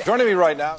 Joining me right now.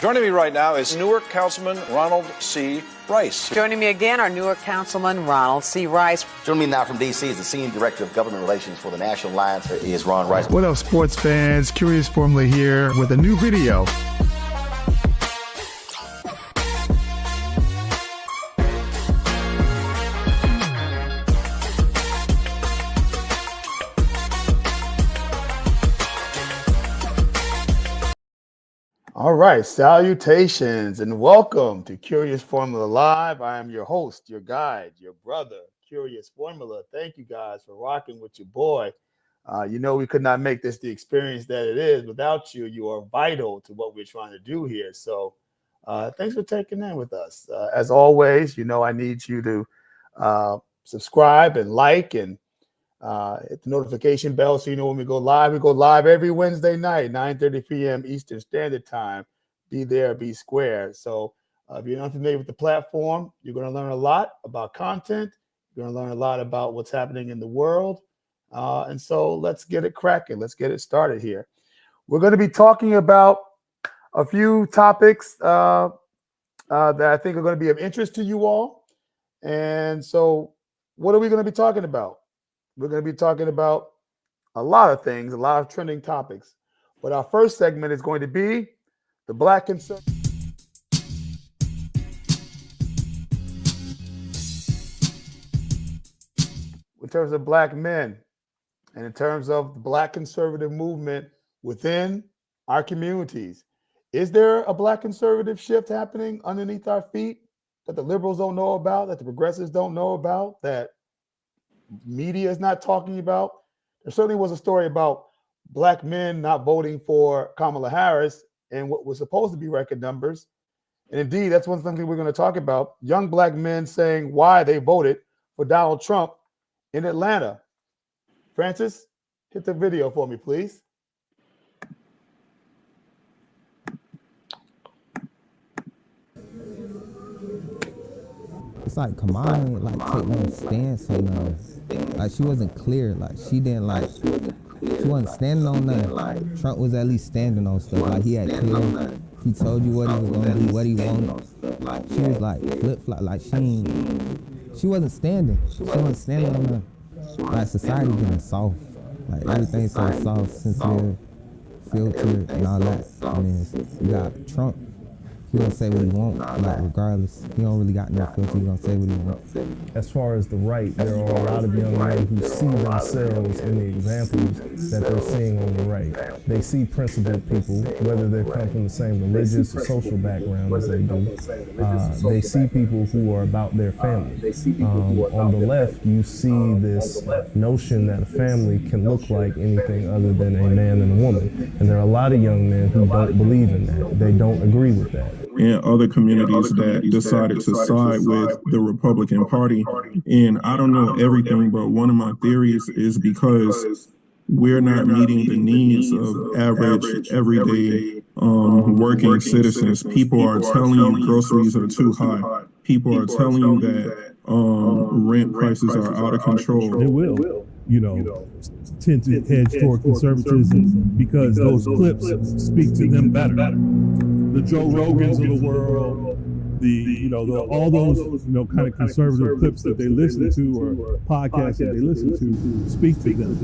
Joining me right now is Newark Councilman Ronald C. Rice. Joining me again, our Newark Councilman Ronald C. Rice. Joining me now from D.C. is the Senior Director of Government Relations for the National Alliance is Ron Rice. What up, sports fans? Curious Formula here with a new video. All right, salutations and welcome to Curious Formula Live. I am your host, your guide, your brother, Curious Formula. Thank you guys for rocking with your boy. You know we could not make this the experience that it is without you. You are vital to what we're trying to do here. So thanks for taking in with us. As always, you know I need you to subscribe and like and hit the notification bell so you know when we go live. We go live every Wednesday night, 9:30 p.m. Eastern Standard Time. Be there, be square. So if you're unfamiliar with the platform, you're going to learn a lot about content. You're going to learn a lot about what's happening in the world. And so let's get it cracking. Let's get it started here. We're going to be talking about a few topics that I think are going to be of interest to you all. And so what are we going to be talking about? We're going to be talking about a lot of things, a lot of trending topics. But our first segment is going to be the Black conservative. In terms of Black men and in terms of the Black conservative movement within our communities, is there a Black conservative shift happening underneath our feet that the liberals don't know about, that the progressives don't know about, that media is not talking about? There certainly was a story about Black men not voting for Kamala Harris and what was supposed to be record numbers. And indeed, that's one thing we're going to talk about. Young Black men saying why they voted for Donald Trump in Atlanta. Francis, hit the video for me, please. It's like Kamala ain't like take no stance on us. Like she wasn't clear. Like she didn't like. She wasn't standing on nothing. Trump was at least standing on stuff. Like he had clear. He told you what he was gonna do, what he wanted. She was like flip flop. Like she wasn't standing. She wasn't standing on nothing. Like society getting soft. Like everything's so soft, sensitive, filtered, and all that. And then you got Trump. He gonna say what he want, like regardless. He don't really got no filter. He gonna say what he wants. As far as the right, there are a lot of young men who see themselves in the examples that they're seeing on the right. They see principled people, whether they come from the same religious or social background as they do. They see people who are about their family. On the left, you see this notion that a family can look like anything other than a man and a woman. And there are a lot of young men who don't believe in that. They don't agree with that. And other communities that decided to side with the Republican Party. And I don't know everything, but one of my theories is because we're not meeting the needs of average, everyday working citizens. People are telling you groceries are too high. People are telling you that rent prices are out of control. It will, tend to hedge toward conservatism because those clips speak to them better. The Joe Rogans of the world, all those kind of conservative clips that they listen to or podcasts that they listen to speak to them.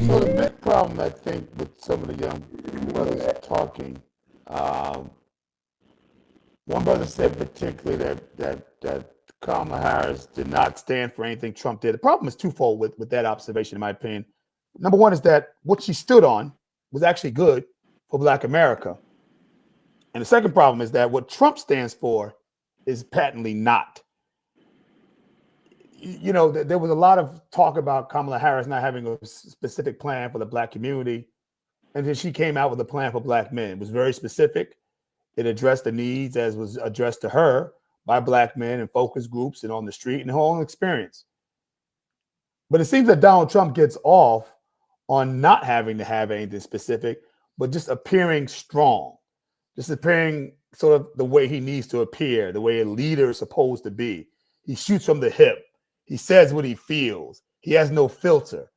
So the big problem, I think, with some of the young brothers talking, one brother said particularly that Kamala Harris did not stand for anything Trump did. The problem is twofold with that observation, in my opinion. Number one is that what she stood on was actually good for Black America. And the second problem is that what Trump stands for is patently not. There was a lot of talk about Kamala Harris not having a specific plan for the Black community. And then she came out with a plan for Black men. It was very specific. It addressed the needs as was addressed to her by Black men in focus groups and on the street and her own experience. But it seems that Donald Trump gets off on not having to have anything specific, but just appearing strong, just appearing sort of the way he needs to appear, the way a leader is supposed to be. He shoots from the hip. He says what he feels. He has no filter.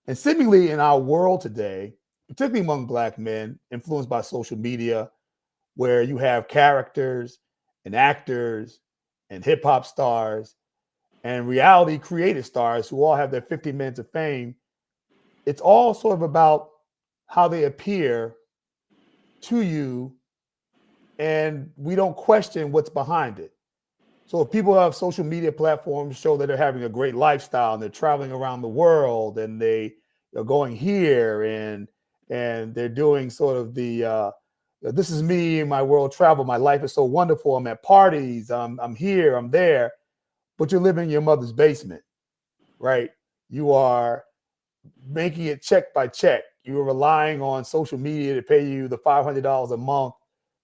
And seemingly in our world today, particularly among Black men influenced by social media, where you have characters and actors and hip hop stars and reality creative stars who all have their 50 minutes of fame, it's all sort of about how they appear to you, and we don't question what's behind it. So if people have social media platforms show that they're having a great lifestyle and they're traveling around the world and they are going here and they're doing sort of the this is me in my world travel. My life is so wonderful. I'm at parties. I'm here. I'm there. But you're living in your mother's basement, right? You are making it check by check. You're relying on social media to pay you the $500 a month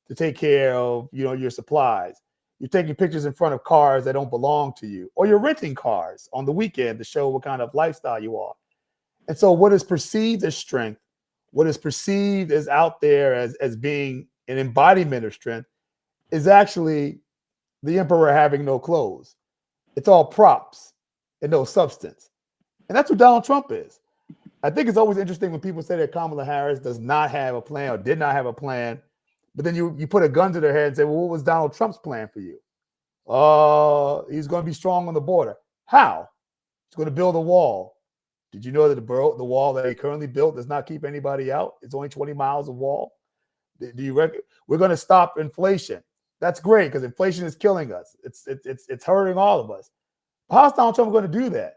to take care of your supplies. You're taking pictures in front of cars that don't belong to you, or you're renting cars on the weekend to show what kind of lifestyle you are. And so what is perceived as strength, what is perceived as out there as being an embodiment of strength, is actually the emperor having no clothes. It's all props and no substance. And that's what Donald Trump is. I think it's always interesting when people say that Kamala Harris does not have a plan or did not have a plan, but then you put a gun to their head and say, well, what was Donald Trump's plan for you? He's going to be strong on the border. How? He's going to build a wall. Did you know that the wall that he currently built does not keep anybody out? It's only 20 miles of wall. Do you reckon we're going to stop inflation? That's great because inflation is killing us. It's hurting all of us. How's Donald Trump going to do that?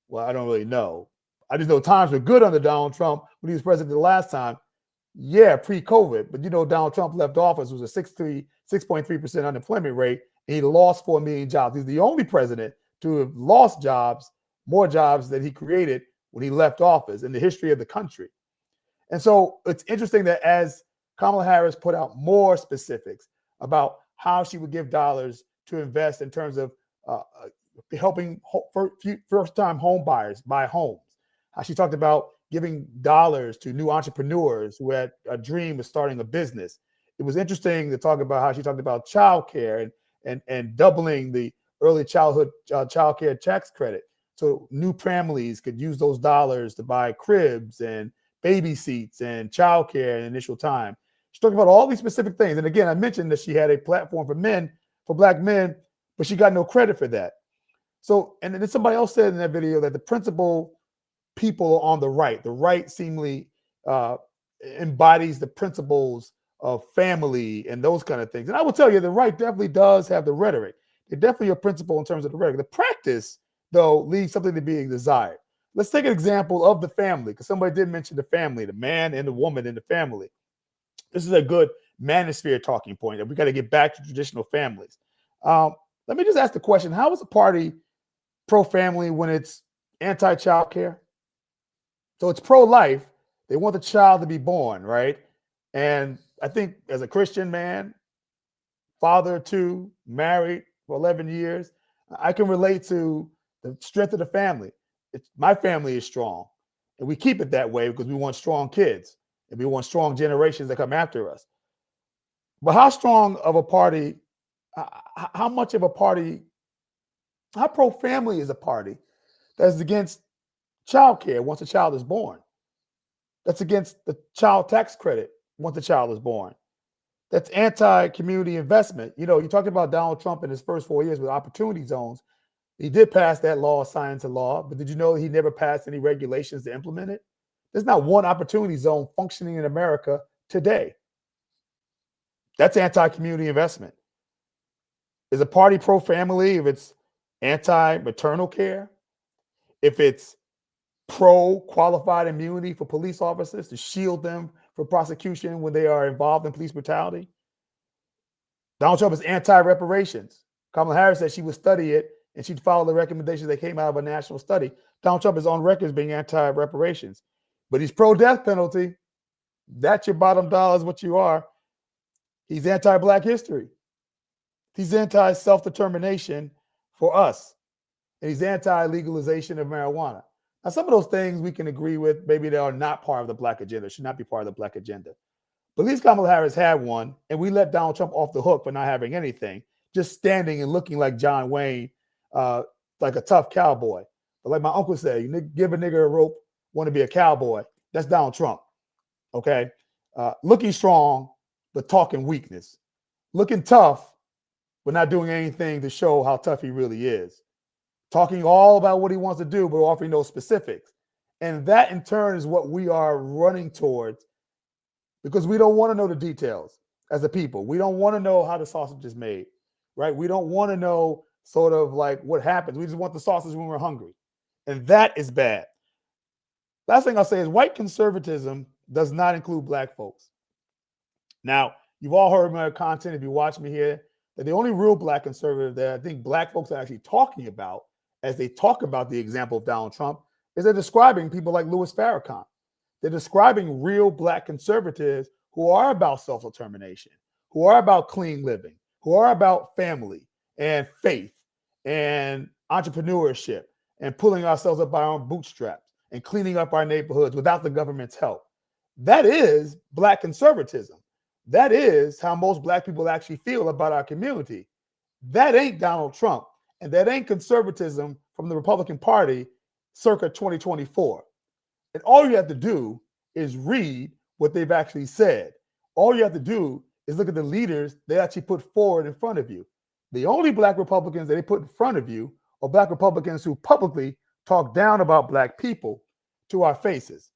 Well, I don't really know. I just know times were good under Donald Trump when he was president the last time. Yeah, pre-COVID. But Donald Trump left office was a 6.3% unemployment rate, and he lost 4 million jobs. He's the only president to have lost jobs, more jobs than he created when he left office in the history of the country. And so it's interesting that as Kamala Harris put out more specifics about how she would give dollars to invest in terms of helping first-time home buyers buy homes. How she talked about giving dollars to new entrepreneurs who had a dream of starting a business. It was interesting to talk about how she talked about childcare and doubling the early childhood childcare tax credit. So new families could use those dollars to buy cribs and baby seats and childcare in initial time. She talked about all these specific things. And again, I mentioned that she had a platform for Black men, but she got no credit for that. So, and then somebody else said in that video that the principal people on the right seemingly embodies the principles of family and those kind of things. And I will tell you, the right definitely does have the rhetoric. They definitely are principle in terms of the rhetoric. The practice, though, leaves something to be desired. Let's take an example of the family, because somebody did mention the family, the man and the woman in the family. This is a good manosphere talking point that we got to get back to traditional families. Let me just ask the question, how is a party pro-family when it's anti-child care? So it's pro-life. They want the child to be born, right? And I think as a Christian man, father of two, married for 11 years, I can relate to the strength of the family. My family is strong, and we keep it that way because we want strong kids and we want strong generations that come after us. But how strong of a party, how much of a party, how pro-family is a party that's against child care once a child is born? That's against the child tax credit once the child is born. That's anti-community investment. You know, you talked about Donald Trump in his first 4 years with opportunity zones. He did pass that law, sign into law, but did you know he never passed any regulations to implement it? There's not one opportunity zone functioning in America today. That's anti-community investment. Is a party pro-family if it's anti-maternal care? If it's pro-qualified immunity for police officers to shield them from prosecution when they are involved in police brutality? Donald Trump is anti-reparations. Kamala Harris said she would study it and she'd follow the recommendations that came out of a national study. Donald Trump is on record as being anti-reparations. But he's pro-death penalty. That's your bottom dollar is what you are. He's anti-Black history. He's anti-self-determination for us. And he's anti-legalization of marijuana. Now, some of those things we can agree with. Maybe they are not part of the Black agenda, should not be part of the Black agenda. But at least Kamala Harris had one, and we let Donald Trump off the hook for not having anything, just standing and looking like John Wayne, like a tough cowboy. But like my uncle said, you give a nigger a rope, want to be a cowboy. That's Donald Trump, okay? Looking strong, but talking weakness. Looking tough, but not doing anything to show how tough he really is. Talking all about what he wants to do, but offering no specifics. And that, in turn, is what we are running towards because we don't want to know the details as a people. We don't want to know how the sausage is made, right? We don't want to know sort of like what happens. We just want the sausage when we're hungry. And that is bad. Last thing I'll say is white conservatism does not include Black folks. Now, you've all heard my content if you watch me here, that the only real Black conservative that I think Black folks are actually talking about as they talk about the example of Donald Trump is they're describing people like Louis Farrakhan. They're describing real Black conservatives who are about self-determination, who are about clean living, who are about family and faith and entrepreneurship and pulling ourselves up by our own bootstraps and cleaning up our neighborhoods without the government's help. That is Black conservatism. That is how most Black people actually feel about our community. That ain't Donald Trump, and that ain't conservatism from the Republican Party circa 2024. And all you have to do is read what they've actually said. All you have to do is look at the leaders they actually put forward in front of you. The only Black Republicans that they put in front of you are Black Republicans who publicly talk down about Black people to our faces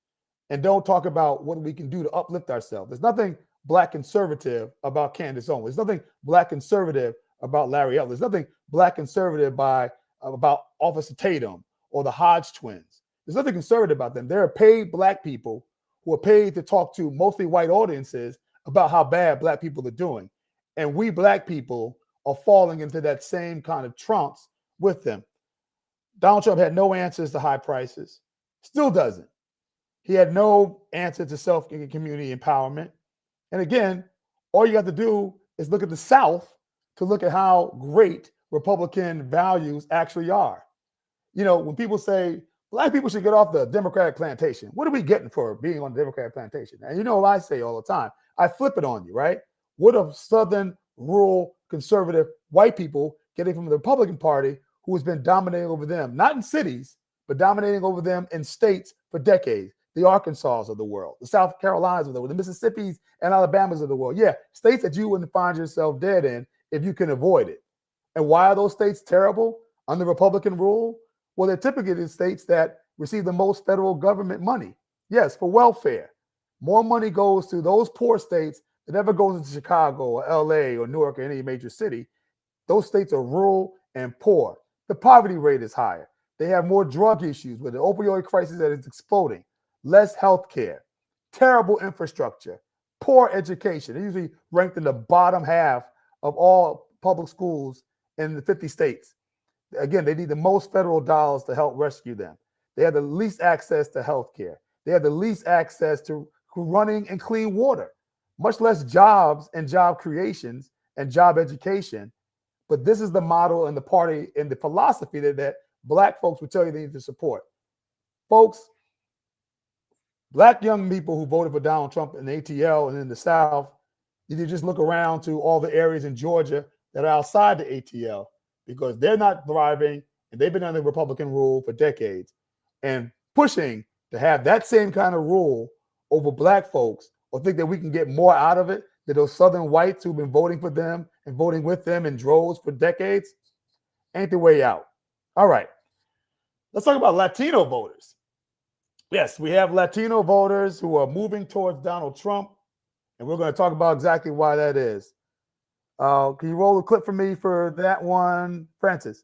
and don't talk about what we can do to uplift ourselves. There's nothing Black conservative about Candace Owens. There's nothing Black conservative about Larry Elder. There's nothing Black conservative about Officer Tatum or the Hodge twins. There's nothing conservative about them. There are paid Black people who are paid to talk to mostly white audiences about how bad Black people are doing. And we Black people are falling into that same kind of trance with them. Donald Trump had no answers to high prices, still doesn't. He had no answer to self-community empowerment. And again, all you have to do is look at the South to look at how great Republican values actually are. You know, when people say Black people should get off the Democratic plantation, what are we getting for being on the Democratic plantation? And you know what I say all the time? I flip it on you, right? What are Southern, rural, conservative white people getting from the Republican Party who has been dominating over them, not in cities, but dominating over them in states for decades? The Arkansas of the world, the South Carolinas of the world, the Mississippis and Alabamas of the world. Yeah, states that you wouldn't find yourself dead in if you can avoid it. And why are those states terrible under Republican rule? Well, they're typically the states that receive the most federal government money. Yes, for welfare. More money goes to those poor states than ever goes into Chicago or LA or Newark or any major city. Those states are rural and poor. The poverty rate is higher. They have more drug issues with the opioid crisis that is exploding. Less health care, terrible infrastructure, poor education. They're usually ranked in the bottom half of all public schools in the 50 states. Again, they need the most federal dollars to help rescue them. They have the least access to health care. They have the least access to running and clean water, much less jobs and job creations and job education. But this is the model and the party and the philosophy that Black folks would tell you they need to support. Folks, Black young people who voted for Donald Trump in the ATL and in the South, you need to just look around to all the areas in Georgia that are outside the ATL because they're not thriving and they've been under Republican rule for decades and pushing to have that same kind of rule over black folks, or think that we can get more out of it than those Southern whites who've been voting for them and voting with them in droves for decades, ain't the way out. All right. Let's talk about Latino voters. Yes, we have Latino voters who are moving towards Donald Trump, and we're going to talk about exactly why that is. Can you roll a clip for me for that one, Francis?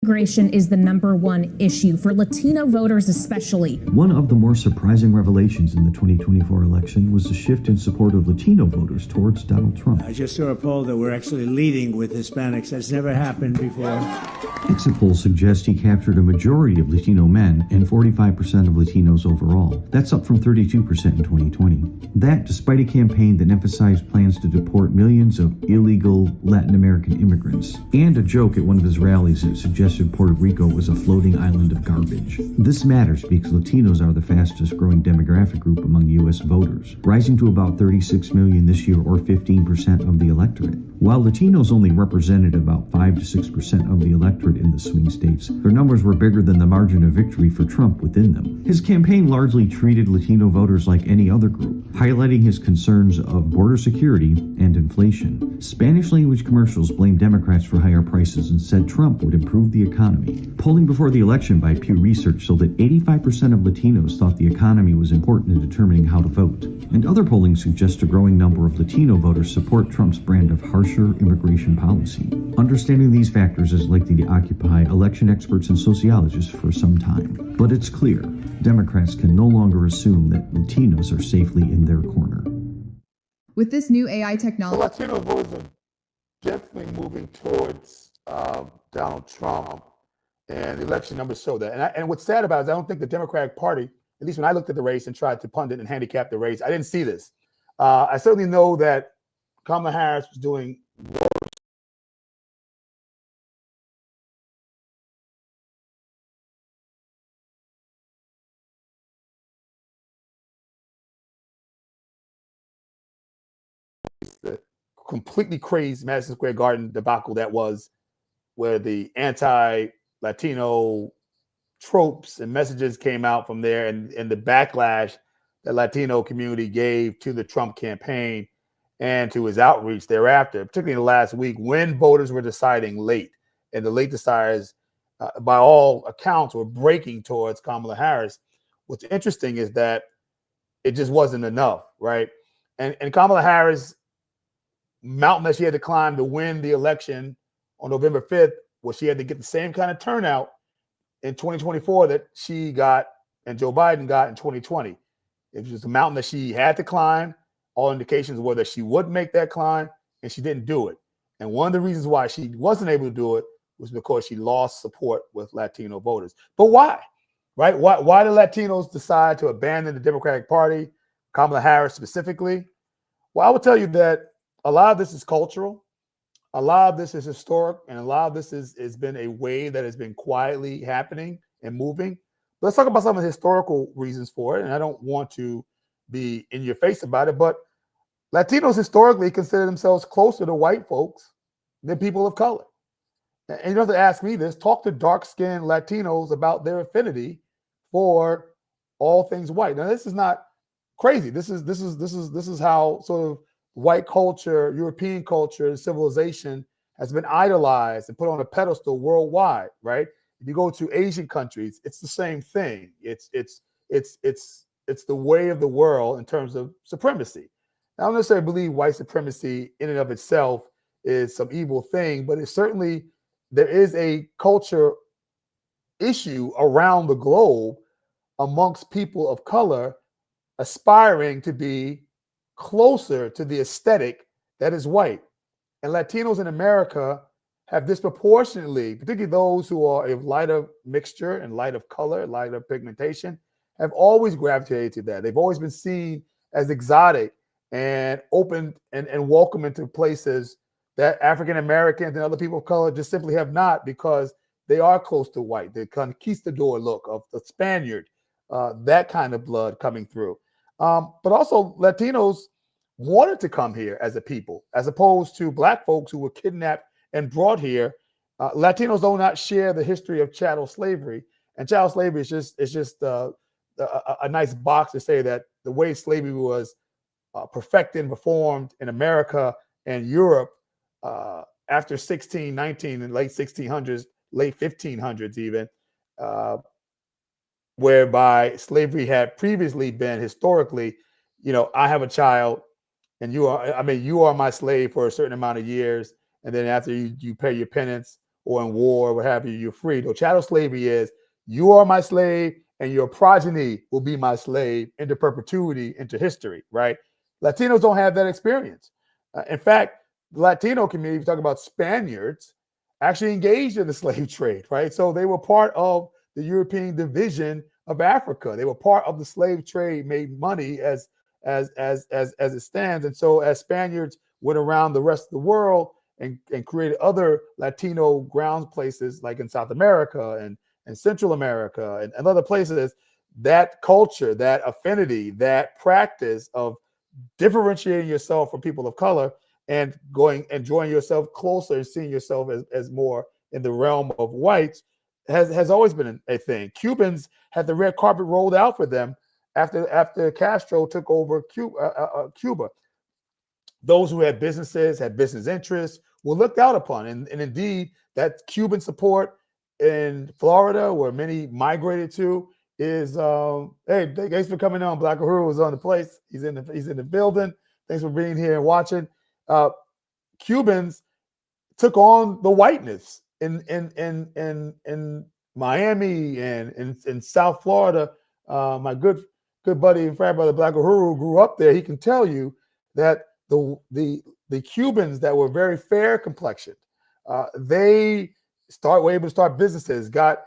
Immigration is the number one issue for Latino voters, especially. One of the more surprising revelations in the 2024 election was the shift in support of Latino voters towards Donald Trump. I just saw a poll that we're actually leading with Hispanics. That's never happened before. Exit polls suggest he captured a majority of Latino men and 45% of Latinos overall. That's up from 32% in 2020. That despite a campaign that emphasized plans to deport millions of illegal Latin American immigrants, and a joke at one of his rallies that suggested Puerto Rico was a floating island of garbage. This matters because Latinos are the fastest growing demographic group among U.S. voters, rising to about 36 million this year, or 15% of the electorate. While Latinos only represented about 5 to 6% of the electorate in the swing states, their numbers were bigger than the margin of victory for Trump within them. His campaign largely treated Latino voters like any other group, highlighting his concerns of border security and inflation. Spanish language commercials blamed Democrats for higher prices and said Trump would improve the economy. Polling before the election by Pew Research showed that 85% of Latinos thought the economy was important in determining how to vote. And other polling suggests a growing number of Latino voters support Trump's brand of harsher immigration policy. Understanding these factors is likely to occupy election experts and sociologists for some time. But it's clear, Democrats can no longer assume that Latinos are safely in their corner. With this new AI technology, Latino voters are definitely moving towards Donald Trump, and the election numbers show that. And what's sad about it is I don't think the Democratic Party, at least when I looked at the race and tried to pundit and handicap the race, I didn't see this. I certainly know that Kamala Harris was doing worse. The completely crazy Madison Square Garden debacle that was, where the anti-Latino tropes and messages came out from there, and the backlash the Latino community gave to the Trump campaign and to his outreach thereafter, particularly in the last week when voters were deciding late. And the late deciders, by all accounts, were breaking towards Kamala Harris. What's interesting is that it just wasn't enough, right? And Kamala Harris, mountain that she had to climb to win the election on November 5th, where she had to get the same kind of turnout in 2024 that she got and Joe Biden got in 2020. It was a mountain that she had to climb. All indications were that she would make that climb, and she didn't do it. And one of the reasons why she wasn't able to do it was because she lost support with Latino voters. But why? Right? Why did Latinos decide to abandon the Democratic Party, Kamala Harris specifically? Well, I would tell you that a lot of this is cultural. A lot of this is historic, and a lot of this has been a wave that has been quietly happening and moving. But let's talk about some of the historical reasons for it. And I don't want to be in your face about it, but Latinos historically consider themselves closer to white folks than people of color. And you don't have to ask me this. Talk to dark-skinned Latinos about their affinity for all things white. Now, this is not crazy. This is how sort of white culture, European culture, civilization has been idolized and put on a pedestal worldwide, right? If you go to Asian countries, it's the same thing. It's the way of the world in terms of supremacy. I don't necessarily believe white supremacy in and of itself is some evil thing, but it's certainly, there is a culture issue around the globe amongst people of color aspiring to be closer to the aesthetic that is white. And Latinos in America have disproportionately, particularly those who are of lighter mixture and light of color, lighter pigmentation, have always gravitated to that. They've always been seen as exotic and open and welcome into places that African Americans and other people of color just simply have not, because they are close to white. The conquistador look of the Spaniard, that kind of blood coming through. But also Latinos wanted to come here as a people, as opposed to Black folks who were kidnapped and brought here. Latinos do not share the history of chattel slavery, and chattel slavery is just a nice box to say that the way slavery was perfected and performed in America and Europe after 1619 and late 1600s, late 1500s even, whereby slavery had previously been historically, I have a child and you are my slave for a certain amount of years. And then after you pay your penance or in war, what have you, you're free. No, chattel slavery is you are my slave and your progeny will be my slave into perpetuity, into history, right? Latinos don't have that experience. In fact, the Latino community, if you talk about Spaniards, actually engaged in the slave trade, right? So they were part of the European division of Africa. They were part of the slave trade, made money as it stands. And so as Spaniards went around the rest of the world and created other Latino grounds places like in South America and Central America and other places, that culture, that affinity, that practice of differentiating yourself from people of color and drawing yourself closer and seeing yourself as more in the realm of whites has always been a thing. Cubans had the red carpet rolled out for them after Castro took over Cuba. Those who had businesses, had business interests, were looked out upon. And indeed, that Cuban support in Florida, where many migrated to, is hey, thanks for coming on. Black Uhuru was on the place. He's in the building. Thanks for being here and watching. Cubans took on the whiteness in Miami and in South Florida. My good buddy and friend brother Black Uhuru grew up there. He can tell you that the Cubans that were very fair complexioned, they were able to start businesses, got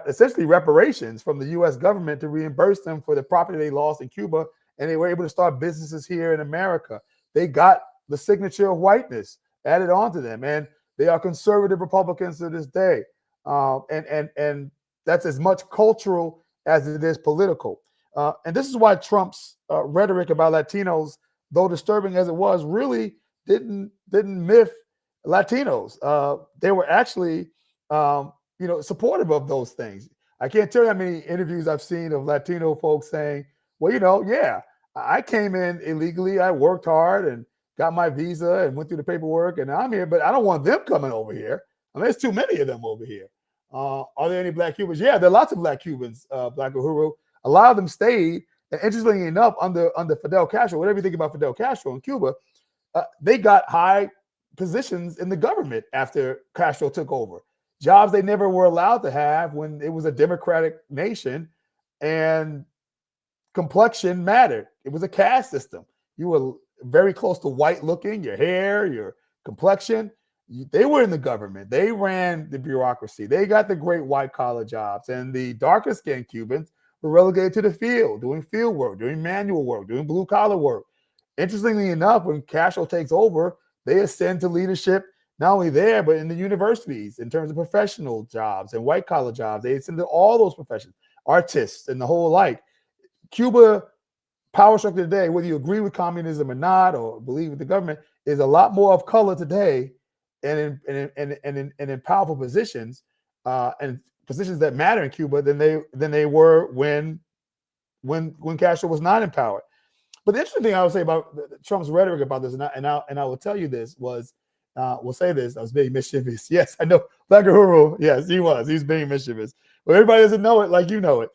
essentially reparations from the U.S. government to reimburse them for the property they lost in Cuba, and they were able to start businesses here in America. They got the signature of whiteness added onto them, and they are conservative Republicans to this day. And that's as much cultural as it is political. And this is why Trump's rhetoric about Latinos, though disturbing as it was, really didn't miff Latinos. They were actually supportive of those things. I can't tell you how many interviews I've seen of Latino folks saying, well, yeah, I came in illegally. I worked hard and got my visa and went through the paperwork, and I'm here, but I don't want them coming over here. I mean, there's too many of them over here. Are there any Black Cubans? Yeah, there are lots of Black Cubans, Black Uhuru. A lot of them stayed. And interestingly enough, under Fidel Castro, whatever you think about Fidel Castro in Cuba, they got high positions in the government after Castro took over. Jobs they never were allowed to have when it was a democratic nation, and complexion mattered. It was a caste system. You were very close to white looking, your hair, your complexion. They were in the government. They ran the bureaucracy. They got the great white collar jobs. And the darker skinned Cubans were relegated to the field, doing field work, doing manual work, doing blue collar work. Interestingly enough, when Castro takes over, they ascend to leadership, not only there, but in the universities in terms of professional jobs and white collar jobs. They ascend to all those professions, artists and the whole like. Cuba power structure today, whether you agree with communism or not, or believe with the government, is a lot more of color today, and in powerful positions, and positions that matter in Cuba than they were when Castro was not in power. But the interesting thing I would say about Trump's rhetoric about this, and I will tell you this, was we'll say this: I was being mischievous. Yes, I know Black Uhuru. Yes, he was. He's being mischievous. But everybody doesn't know it like you know it.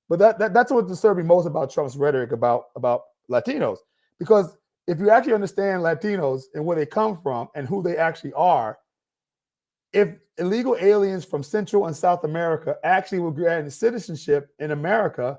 But that's what's disturbing most about Trump's rhetoric about Latinos. Because if you actually understand Latinos and where they come from and who they actually are, if illegal aliens from Central and South America actually were granted citizenship in America,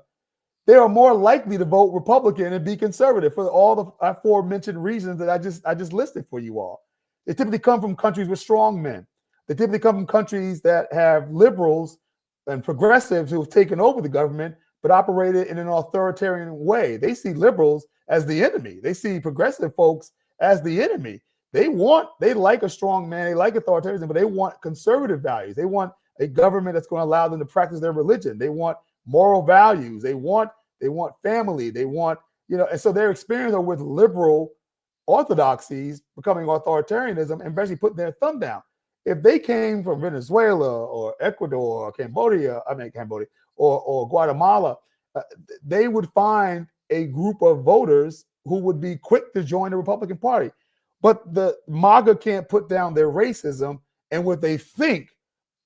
they are more likely to vote Republican and be conservative for all the aforementioned reasons that I just listed for you all. They typically come from countries with strong men. They typically come from countries that have liberals and progressives who have taken over the government but operated in an authoritarian way. They see liberals as the enemy. They see progressive folks as the enemy. They like a strong man, they like authoritarianism, but they want conservative values. They want a government that's going to allow them to practice their religion. They want moral values. They want family. They want, and so their experience with liberal orthodoxies becoming authoritarianism and basically putting their thumb down. If they came from Venezuela or Ecuador or Cambodia, or Guatemala, they would find a group of voters who would be quick to join the Republican Party. But the MAGA can't put down their racism and what they think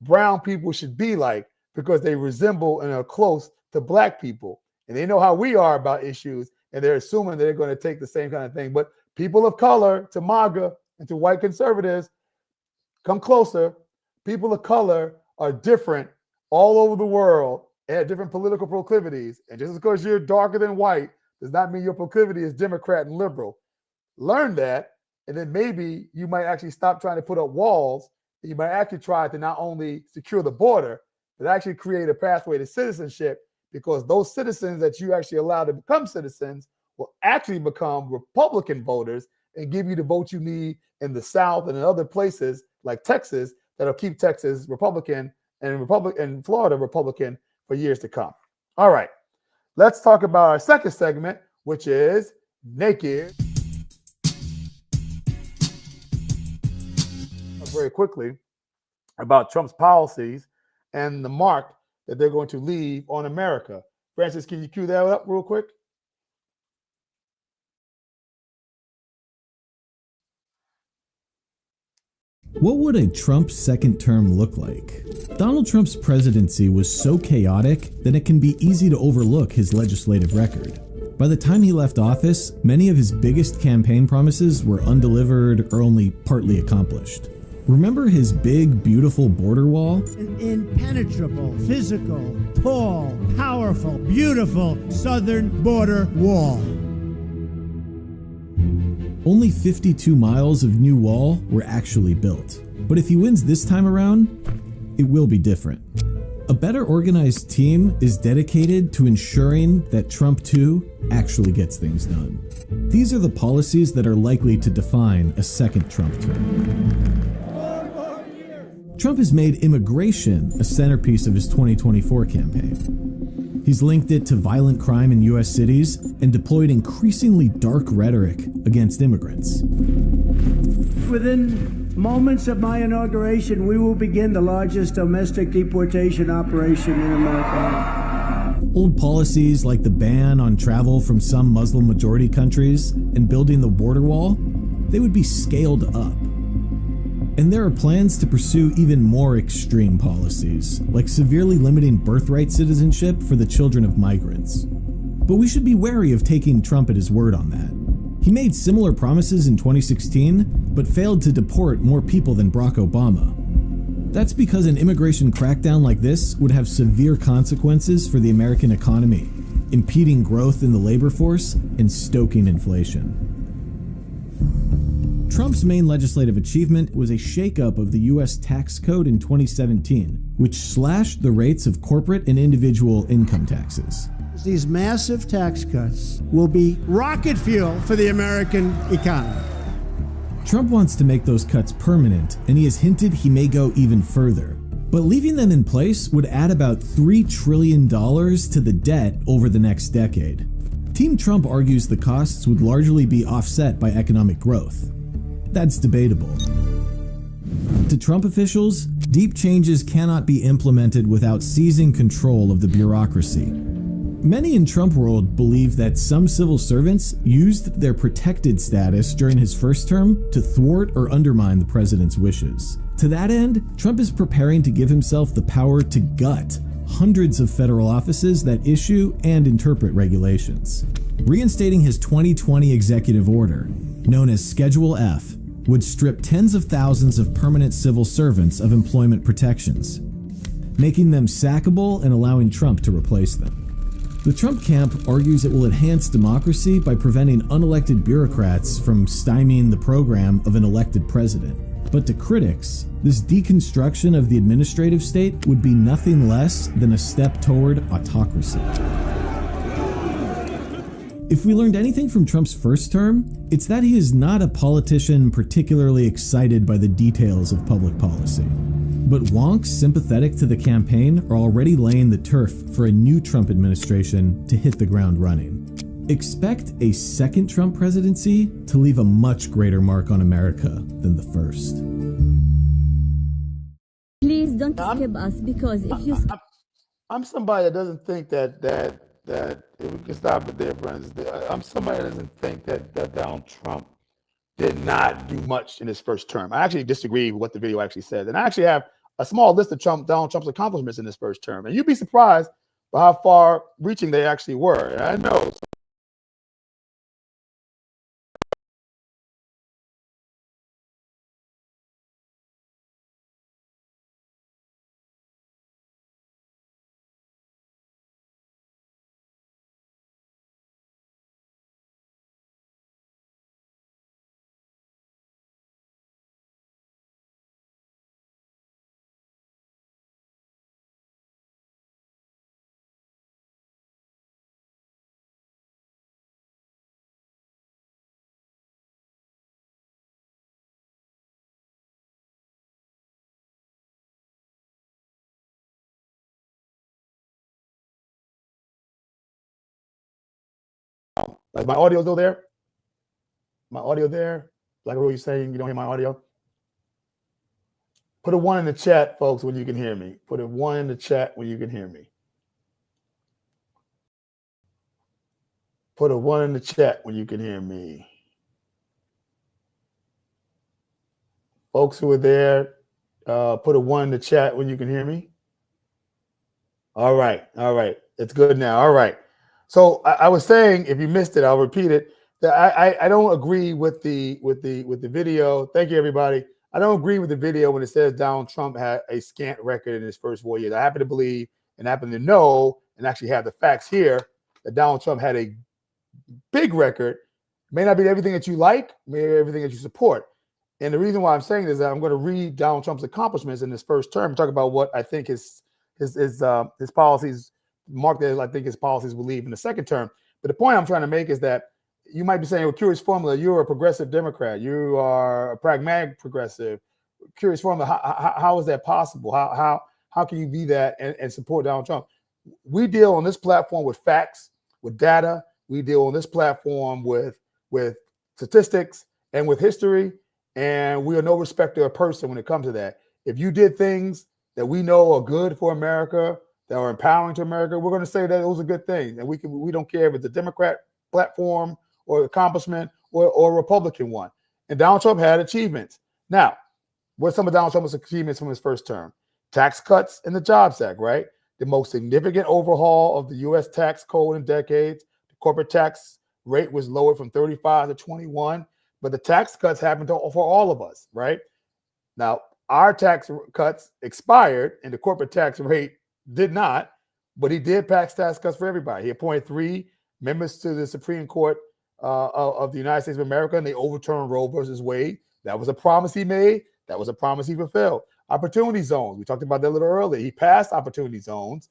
brown people should be like, because they resemble and are close to black people. And they know how we are about issues, and they're assuming they're going to take the same kind of thing. But people of color to MAGA and to white conservatives, come closer. People of color are different all over the world and have different political proclivities. And just because you're darker than white does not mean your proclivity is Democrat and liberal. Learn that, and then maybe you might actually stop trying to put up walls. You might actually try to not only secure the border, but actually create a pathway to citizenship, because those citizens that you actually allow to become citizens will actually become Republican voters and give you the vote you need in the South and in other places like Texas that'll keep Texas Republican and Florida Republican for years to come. All right, let's talk about our second segment, which is Naked. Very quickly about Trump's policies and the mark that they're going to leave on America. Francis, can you cue that up real quick? What would a Trump second term look like? Donald Trump's presidency was so chaotic that it can be easy to overlook his legislative record. By the time he left office, many of his biggest campaign promises were undelivered or only partly accomplished. Remember his big, beautiful border wall? An impenetrable, physical, tall, powerful, beautiful southern border wall. Only 52 miles of new wall were actually built. But if he wins this time around, it will be different. A better organized team is dedicated to ensuring that Trump 2 actually gets things done. These are the policies that are likely to define a second Trump term. Trump has made immigration a centerpiece of his 2024 campaign. He's linked it to violent crime in U.S. cities and deployed increasingly dark rhetoric against immigrants. Within moments of my inauguration, we will begin the largest domestic deportation operation in America. Old policies like the ban on travel from some Muslim-majority countries and building the border wall, they would be scaled up. And there are plans to pursue even more extreme policies, like severely limiting birthright citizenship for the children of migrants. But we should be wary of taking Trump at his word on that. He made similar promises in 2016, but failed to deport more people than Barack Obama. That's because an immigration crackdown like this would have severe consequences for the American economy, impeding growth in the labor force and stoking inflation. Trump's main legislative achievement was a shakeup of the U.S. tax code in 2017, which slashed the rates of corporate and individual income taxes. These massive tax cuts will be rocket fuel for the American economy. Trump wants to make those cuts permanent, and he has hinted he may go even further. But leaving them in place would add about $3 trillion to the debt over the next decade. Team Trump argues the costs would largely be offset by economic growth. That's debatable. To Trump officials, deep changes cannot be implemented without seizing control of the bureaucracy. Many in Trump world believe that some civil servants used their protected status during his first term to thwart or undermine the president's wishes. To that end, Trump is preparing to give himself the power to gut hundreds of federal offices that issue and interpret regulations. Reinstating his 2020 executive order, known as Schedule F, would strip tens of thousands of permanent civil servants of employment protections, making them sackable and allowing Trump to replace them. The Trump camp argues it will enhance democracy by preventing unelected bureaucrats from stymieing the program of an elected president. But to critics, this deconstruction of the administrative state would be nothing less than a step toward autocracy. If we learned anything from Trump's first term, it's that he is not a politician particularly excited by the details of public policy. But wonks sympathetic to the campaign are already laying the turf for a new Trump administration to hit the ground running. Expect a second Trump presidency to leave a much greater mark on America than the first. Please don't skip us, because if you skip... I'm somebody that doesn't think that if we can stop it there, friends. I'm somebody that doesn't think that Donald Trump did not do much in his first term. I actually disagree with what the video actually says, and I actually have a small list of Donald Trump's accomplishments in his first term, and you'd be surprised by how far-reaching they actually were. And I know. Like my audio still there? My audio there? Like what you're saying, you don't hear my audio? Put a 1 in the chat, folks, when you can hear me. Put a 1 in the chat when you can hear me. Put a 1 in the chat when you can hear me. Folks who are there, put a 1 in the chat when you can hear me. All right. All right. It's good now. All right. So I was saying, if you missed it, I'll repeat it. That I don't agree with the video. Thank you, everybody. I don't agree with the video when it says Donald Trump had a scant record in his first 4 years. I happen to believe and happen to know and actually have the facts here that Donald Trump had a big record. May not be everything that you like, may be everything that you support. And the reason why I'm saying this is that I'm going to read Donald Trump's accomplishments in his first term and talk about what I think his policies, marked as I think his policies will leave in the second term. But the point I'm trying to make is that you might be saying, well, Curious Formula, you're a progressive Democrat. You are a pragmatic progressive. Curious Formula, how is that possible? How can you be that and support Donald Trump? We deal on this platform with facts, with data. We deal on this platform with statistics and with history. And we are no respecter of person when it comes to that. If you did things that we know are good for America, that are empowering to America, we're going to say that those are good things. And we don't care if it's a Democrat platform or accomplishment or a Republican one. And Donald Trump had achievements. Now, what's some of Donald Trump's achievements from his first term? Tax cuts and the Jobs Act, right? The most significant overhaul of the U.S. tax code in decades. The corporate tax rate was lowered from 35 to 21. But the tax cuts happened for all of us, right? Now, our tax cuts expired and the corporate tax rate did not, but he did pass tax cuts for everybody. He appointed 3 members to the Supreme Court of the United States of America, and they overturned Roe versus Wade. That was a promise he made. That was a promise he fulfilled. Opportunity zones. We talked about that a little earlier. He passed opportunity zones,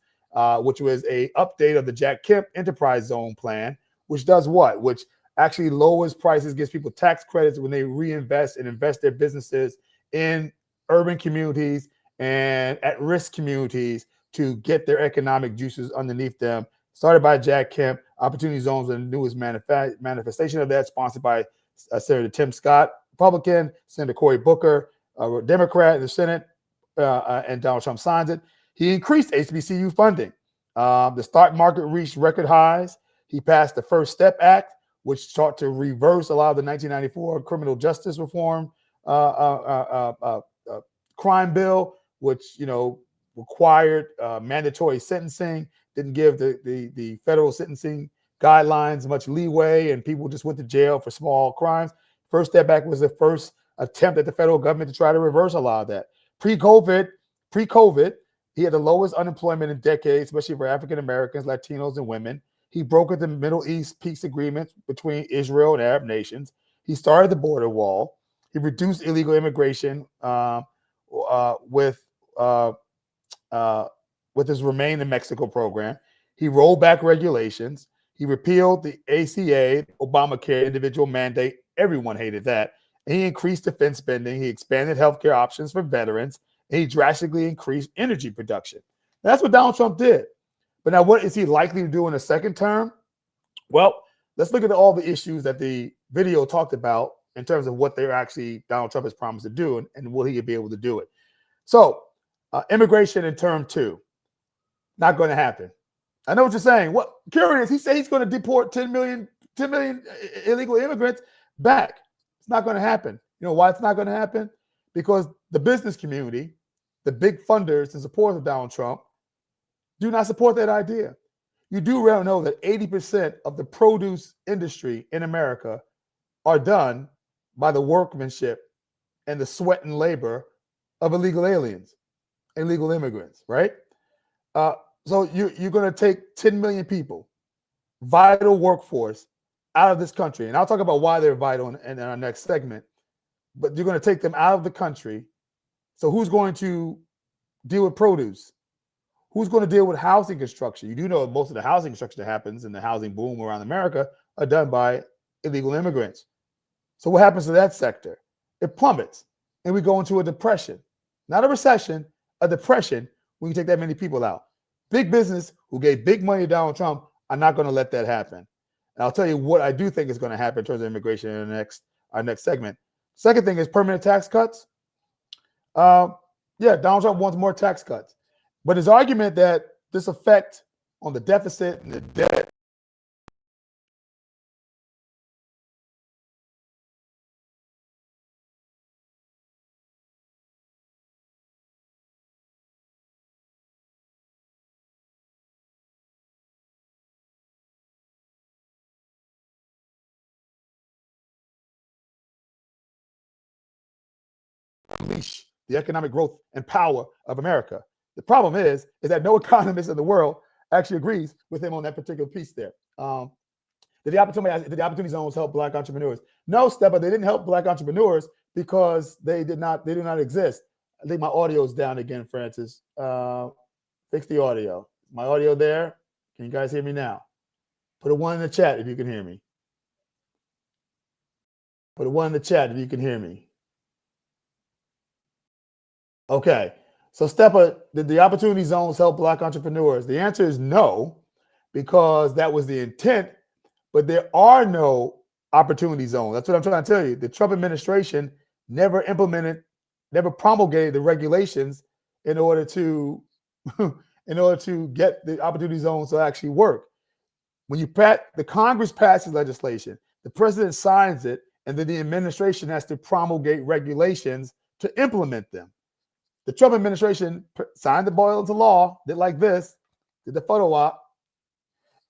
which was a update of the Jack Kemp Enterprise Zone Plan, which does what? Which actually lowers prices, gives people tax credits when they reinvest and invest their businesses in urban communities and at-risk communities to get their economic juices underneath them. Started by Jack Kemp. Opportunity zones are the newest manifestation of that, sponsored by Senator Tim Scott, Republican, Senator Cory Booker, Democrat in the Senate, and Donald Trump signs it. He increased HBCU funding. The stock market reached record highs. He passed the First Step Act, which sought to reverse a lot of the 1994 criminal justice reform crime bill, which required mandatory sentencing, didn't give the federal sentencing guidelines much leeway, and people just went to jail for small crimes. First Step Back was the first attempt at the federal government to try to reverse a lot of that. Pre-COVID, he had the lowest unemployment in decades, especially for African Americans, Latinos, and women. He brokered the Middle East peace agreement between Israel and Arab nations. He started the border wall. He reduced illegal immigration with his Remain in Mexico program. He rolled back regulations. He repealed the ACA, Obamacare individual mandate. Everyone hated that. And he increased defense spending. He expanded healthcare options for veterans. And he drastically increased energy production. That's what Donald Trump did. But now, what is he likely to do in a second term? Well, let's look at all the issues that the video talked about in terms of what Donald Trump has promised to do, and will he be able to do it? So, immigration in term 2. Not going to happen. I know what you're saying. What curious? He said he's going to deport 10 million illegal immigrants back. It's not going to happen. You know why it's not going to happen? Because the business community, the big funders and supporters of Donald Trump, do not support that idea. You do well know that 80% of the produce industry in America are done by the workmanship and the sweat and labor of illegal aliens, illegal immigrants, right? So you're going to take 10 million people, vital workforce, out of this country. And I'll talk about why they're vital in our next segment. But you're going to take them out of the country. So who's going to deal with produce? Who's going to deal with housing construction? You do know most of the housing construction that happens in the housing boom around America are done by illegal immigrants. So what happens to that sector? It plummets, and we go into a depression. Not a recession, a depression when you take that many people out. Big business who gave big money to Donald Trump are not going to let that happen. And I'll tell you what I do think is going to happen in terms of immigration in our next segment. Second thing is permanent tax cuts. Donald Trump wants more tax cuts. But his argument that this effect on the deficit and the debt unleash the economic growth and power of America. The problem is that no economist in the world actually agrees with him on that particular piece there. Did the opportunity zones help Black entrepreneurs? No, Steppa, they didn't help Black entrepreneurs because they do not exist. I think my audio is down again, Francis. Fix the audio. My audio there. Can you guys hear me now? Put a 1 in the chat if you can hear me. Put a 1 in the chat if you can hear me. Okay. So, Steppa, did the opportunity zones help Black entrepreneurs? The answer is no, because that was the intent, but there are no opportunity zones. That's what I'm trying to tell you. The Trump administration never promulgated the regulations in order to get the opportunity zones to actually work. When the Congress passes legislation, the president signs it, and then the administration has to promulgate regulations to implement them. The Trump administration signed the bill into law, did like this, did the photo op,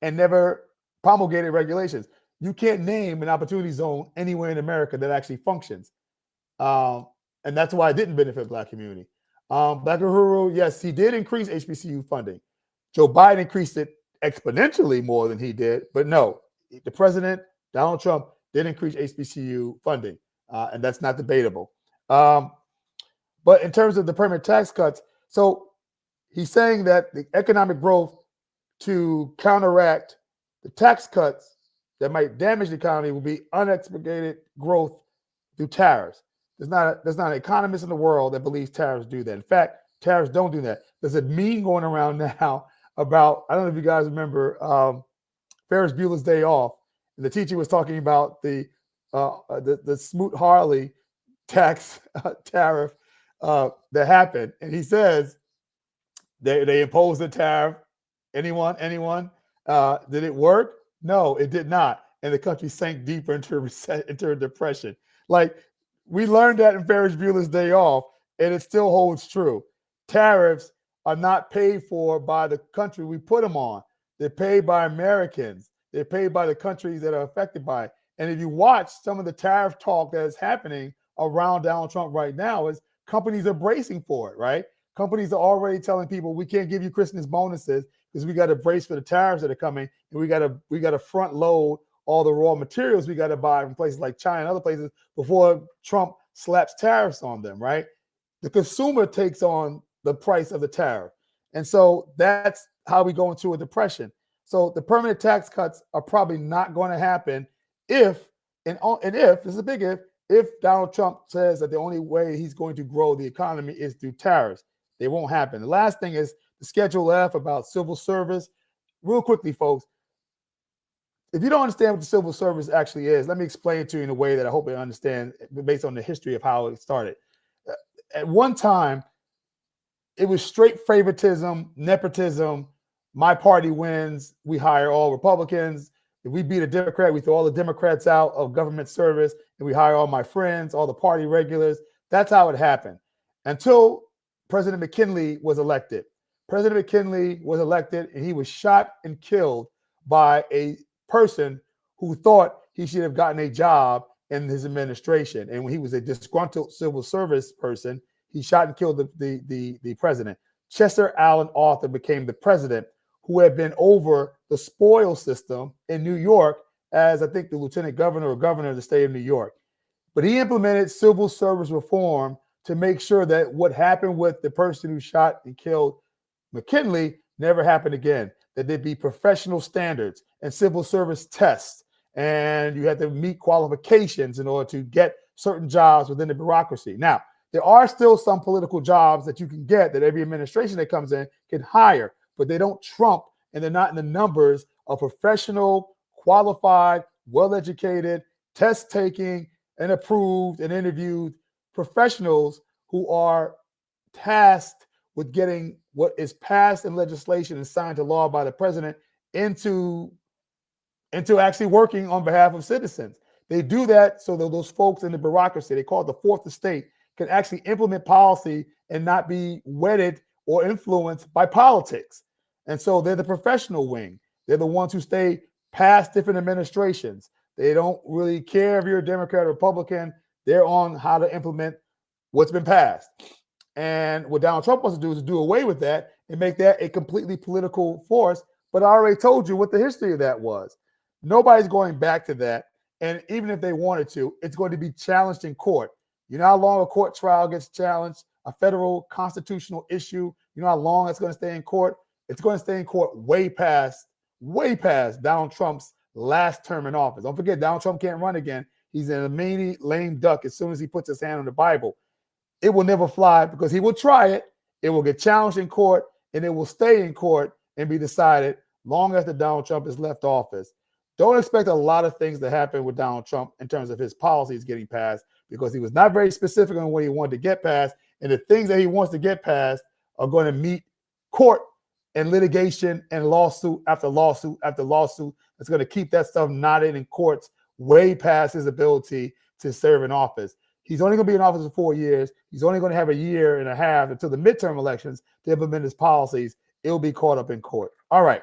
and never promulgated regulations. You can't name an opportunity zone anywhere in America that actually functions. And that's why it didn't benefit Black community. Black Uhuru, yes, he did increase HBCU funding. Joe Biden increased it exponentially more than he did, but no, the president, Donald Trump, did increase HBCU funding, and that's not debatable. But in terms of the permanent tax cuts, so he's saying that the economic growth to counteract the tax cuts that might damage the economy will be unexpected growth through tariffs. There's not an economist in the world that believes tariffs do that. In fact, tariffs don't do that. There's a meme going around now about, I don't know if you guys remember Ferris Bueller's Day Off, and the teacher was talking about the Smoot-Hawley tax tariff that happened, and he says they imposed a tariff. Anyone? Did it work? No, it did not, and the country sank deeper into a depression. Like, we learned that in Ferris Bueller's Day Off, and it still holds true. Tariffs are not paid for by the country we put them on. They're paid by Americans. They're paid by the countries that are affected by it. And if you watch some of the tariff talk that is happening around Donald Trump right now, is companies are bracing for it, right? Companies are already telling people, we can't give you Christmas bonuses because we got to brace for the tariffs that are coming, and we got to front load all the raw materials we got to buy from places like China and other places before Trump slaps tariffs on them, right? The consumer takes on the price of the tariff. And so that's how we go into a depression. So the permanent tax cuts are probably not going to happen if this is a big if Donald Trump says that the only way he's going to grow the economy is through tariffs. They won't happen. The last thing is the Schedule F about civil service. Real quickly, folks, if you don't understand what the civil service actually is, let me explain it to you in a way that I hope you understand based on the history of how it started. At one time, it was straight favoritism, nepotism, my party wins, we hire all Republicans. If we beat a Democrat, we throw all the Democrats out of government service and we hire all my friends, all the party regulars. That's how it happened until President McKinley was elected. President McKinley was elected and he was shot and killed by a person who thought he should have gotten a job in his administration. And when he was a disgruntled civil service person, he shot and killed the president. Chester Alan Arthur became the president, who had been over the spoil system in New York as, I think, the lieutenant governor or governor of the state of New York. But he implemented civil service reform to make sure that what happened with the person who shot and killed McKinley never happened again, that there'd be professional standards and civil service tests, and you had to meet qualifications in order to get certain jobs within the bureaucracy. Now, there are still some political jobs that you can get that every administration that comes in can hire, but they don't trump and they're not in the numbers of professional, qualified, well-educated, test-taking, and approved and interviewed professionals who are tasked with getting what is passed in legislation and signed to law by the president into actually working on behalf of citizens. They do that so that those folks in the bureaucracy, they call it the fourth estate, can actually implement policy and not be wedded or influenced by politics. And so they're the professional wing. They're the ones who stay past different administrations. They don't really care if you're a Democrat or Republican. They're on how to implement what's been passed. And what Donald Trump wants to do is do away with that and make that a completely political force. But I already told you what the history of that was. Nobody's going back to that. And even if they wanted to, it's going to be challenged in court. You know how long a court trial gets challenged, a federal constitutional issue? You know how long it's going to stay in court? It's going to stay in court way past Donald Trump's last term in office. Don't forget, Donald Trump can't run again. He's an immediate lame duck as soon as he puts his hand on the Bible. It will never fly because he will try it. It will get challenged in court, and it will stay in court and be decided long after Donald Trump has left office. Don't expect a lot of things to happen with Donald Trump in terms of his policies getting passed, because he was not very specific on what he wanted to get passed. And the things that he wants to get passed are going to meet court and litigation and lawsuit after lawsuit after lawsuit. That's going to keep that stuff knotted in courts way past his ability to serve in office. He's only going to be in office for 4 years. He's only going to have a year and a half until the midterm elections to implement his policies. It'll be caught up in court. All right.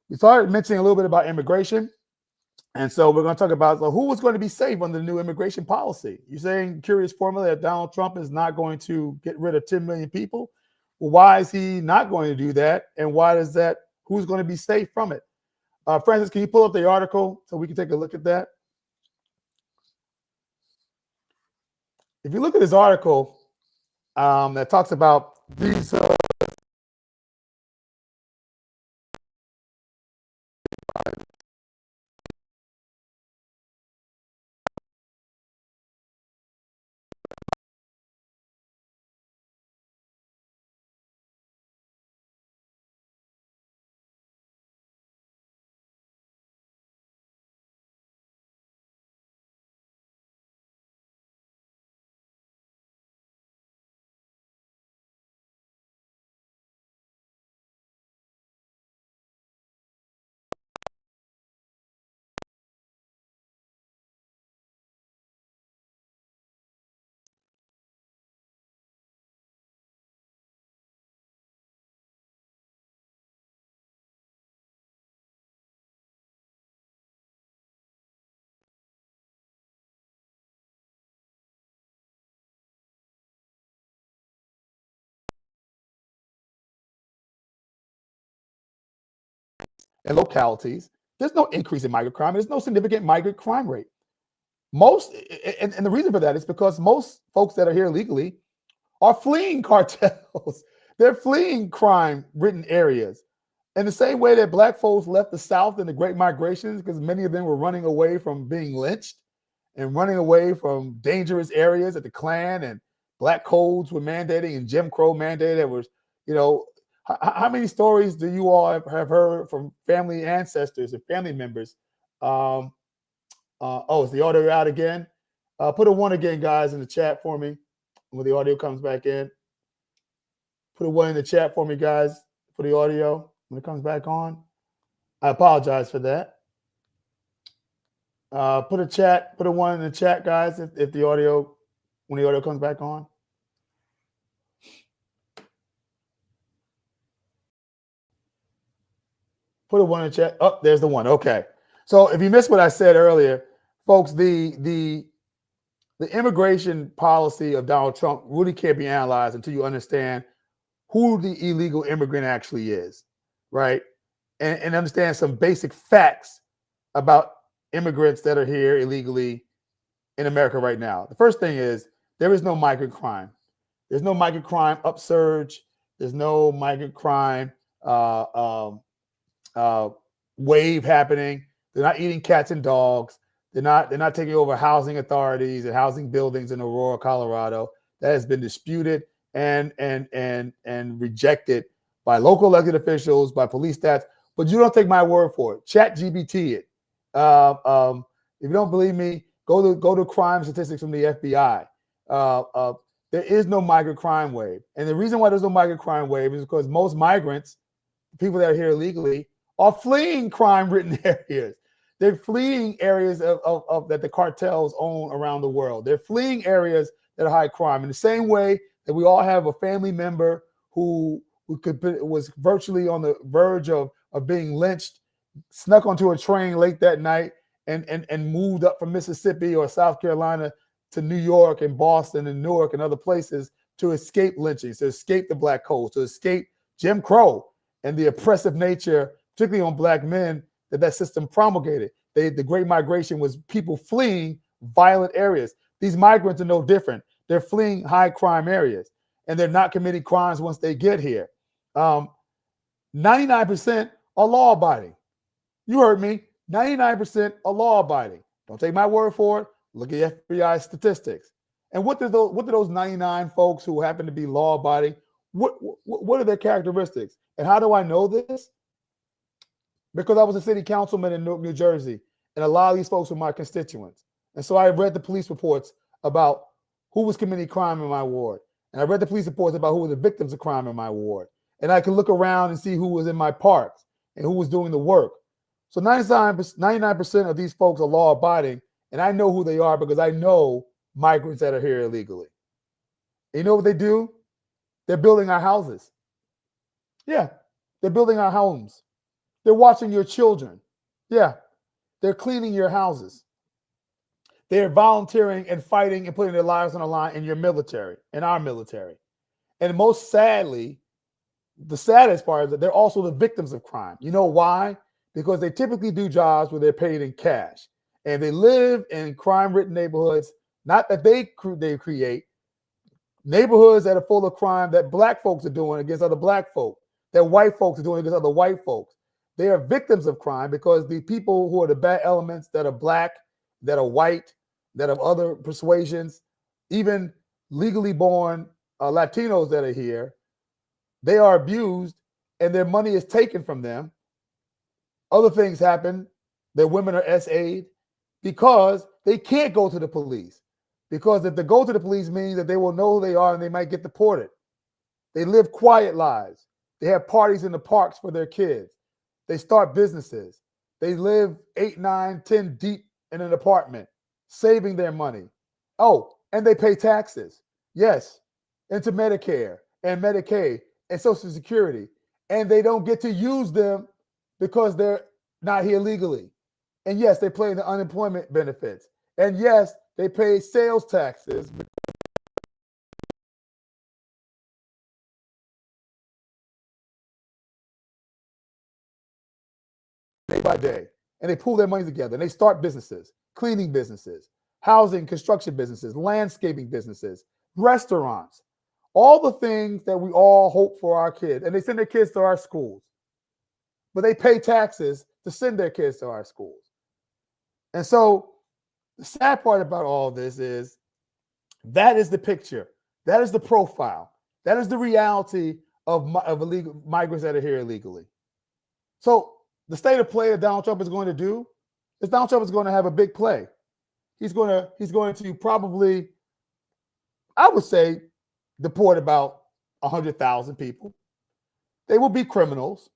We started mentioning a little bit about immigration. And so we're going to talk about who was going to be safe under the new immigration policy. You're saying, curious formula, that Donald Trump is not going to get rid of 10 million people. Well, why is he not going to do that? And why does that? Who's going to be safe from it? Francis, can you pull up the article so we can take a look at that? If you look at this article that talks about these and localities, there's no increase in migrant crime. There's no significant migrant crime rate. And the reason for that is because most folks that are here legally are fleeing cartels. They're fleeing crime-ridden areas. In the same way that Black folks left the South in the Great Migrations because many of them were running away from being lynched and running away from dangerous areas that the Klan and Black codes were mandating and Jim Crow mandated. That was, how many stories do you all have heard from family ancestors and family members? Is the audio out again? Put a 1 again, guys, in the chat for me when the audio comes back in. Put a 1 in the chat for me, guys, for the audio. when it comes back on. I apologize for that. Put a one in the chat, guys, if the audio, when the audio comes back on. Put a one in the chat. Oh, there's the one. Okay. So if you missed what I said earlier, folks, the immigration policy of Donald Trump really can't be analyzed until you understand who the illegal immigrant actually is, right? And understand some basic facts about immigrants that are here illegally in America right now. The first thing is there is no migrant crime. There's no migrant crime upsurge. There's no migrant crime wave happening. They're not eating cats and dogs. They're not taking over housing authorities and housing buildings in Aurora, Colorado. That has been disputed and rejected by local elected officials, by police stats. But you don't take my word for it. Chat GBT it. If you don't believe me, go to crime statistics from the FBI. There is no migrant crime wave, and the reason why there's no migrant crime wave is because most migrants, people that are here illegally, are fleeing crime-ridden areas. They're fleeing areas of that the cartels own around the world. They're fleeing areas that are high crime. In the same way that we all have a family member who was virtually on the verge of being lynched, snuck onto a train late that night and moved up from Mississippi or South Carolina to New York and Boston and Newark and other places to escape lynchings, to escape the Black Codes, to escape Jim Crow and the oppressive nature, particularly on Black men, that system promulgated. The Great Migration was people fleeing violent areas. These migrants are no different. They're fleeing high crime areas, and they're not committing crimes once they get here. 99% are law-abiding. You heard me. 99% are law-abiding. Don't take my word for it. Look at FBI statistics. And what do those 99 folks who happen to be law-abiding, what are their characteristics? And how do I know this? Because I was a city councilman in Newark, New Jersey, and a lot of these folks were my constituents. And so I read the police reports about who was committing crime in my ward. And I read the police reports about who were the victims of crime in my ward. And I could look around and see who was in my parks and who was doing the work. So 99% of these folks are law-abiding, and I know who they are because I know migrants that are here illegally. And you know what they do? They're building our houses. Yeah, they're building our homes. They're watching your children. Yeah, they're cleaning your houses. They're volunteering and fighting and putting their lives on the line in your military, in our military. And most sadly, the saddest part is that they're also the victims of crime. You know why? Because they typically do jobs where they're paid in cash. And they live in crime-ridden neighborhoods, not that they create, neighborhoods that are full of crime that Black folks are doing against other Black folk, that white folks are doing against other white folks. They are victims of crime because the people who are the bad elements that are Black, that are white, that have other persuasions, even legally born Latinos that are here, they are abused and their money is taken from them. Other things happen. Their women are SA'd because they can't go to the police. Because if they go to the police means that they will know who they are and they might get deported. They live quiet lives. They have parties in the parks for their kids. They start businesses. They live 8, 9, 10 deep in an apartment, saving their money. Oh, and they pay taxes. Yes, into Medicare and Medicaid and Social Security. And they don't get to use them because they're not here legally. And yes, they pay the unemployment benefits. And yes, they pay sales taxes. Day by day. And they pool their money together and they start businesses, cleaning businesses, housing, construction businesses, landscaping businesses, restaurants, all the things that we all hope for our kids. And they send their kids to our schools. But they pay taxes to send their kids to our schools. And so the sad part about all this is that is the picture. That is the profile. That is the reality of illegal migrants that are here illegally. So the state of play that Donald Trump is going to do is Donald Trump is going to have a big play. He's going to probably, I would say, deport about 100,000 people. They will be criminals.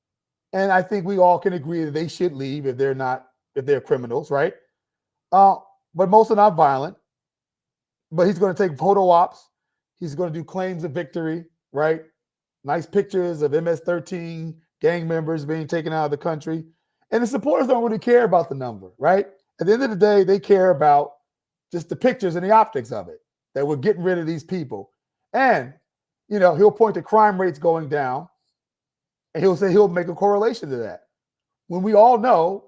And I think we all can agree that they should leave if they're criminals, right? But most are not violent. But he's going to take photo ops. He's going to do claims of victory, right? Nice pictures of MS-13 gang members being taken out of the country. And the supporters don't really care about the number, right? At the end of the day, they care about just the pictures and the optics of it, that we're getting rid of these people. And, he'll point to crime rates going down, and he'll say he'll make a correlation to that. When we all know,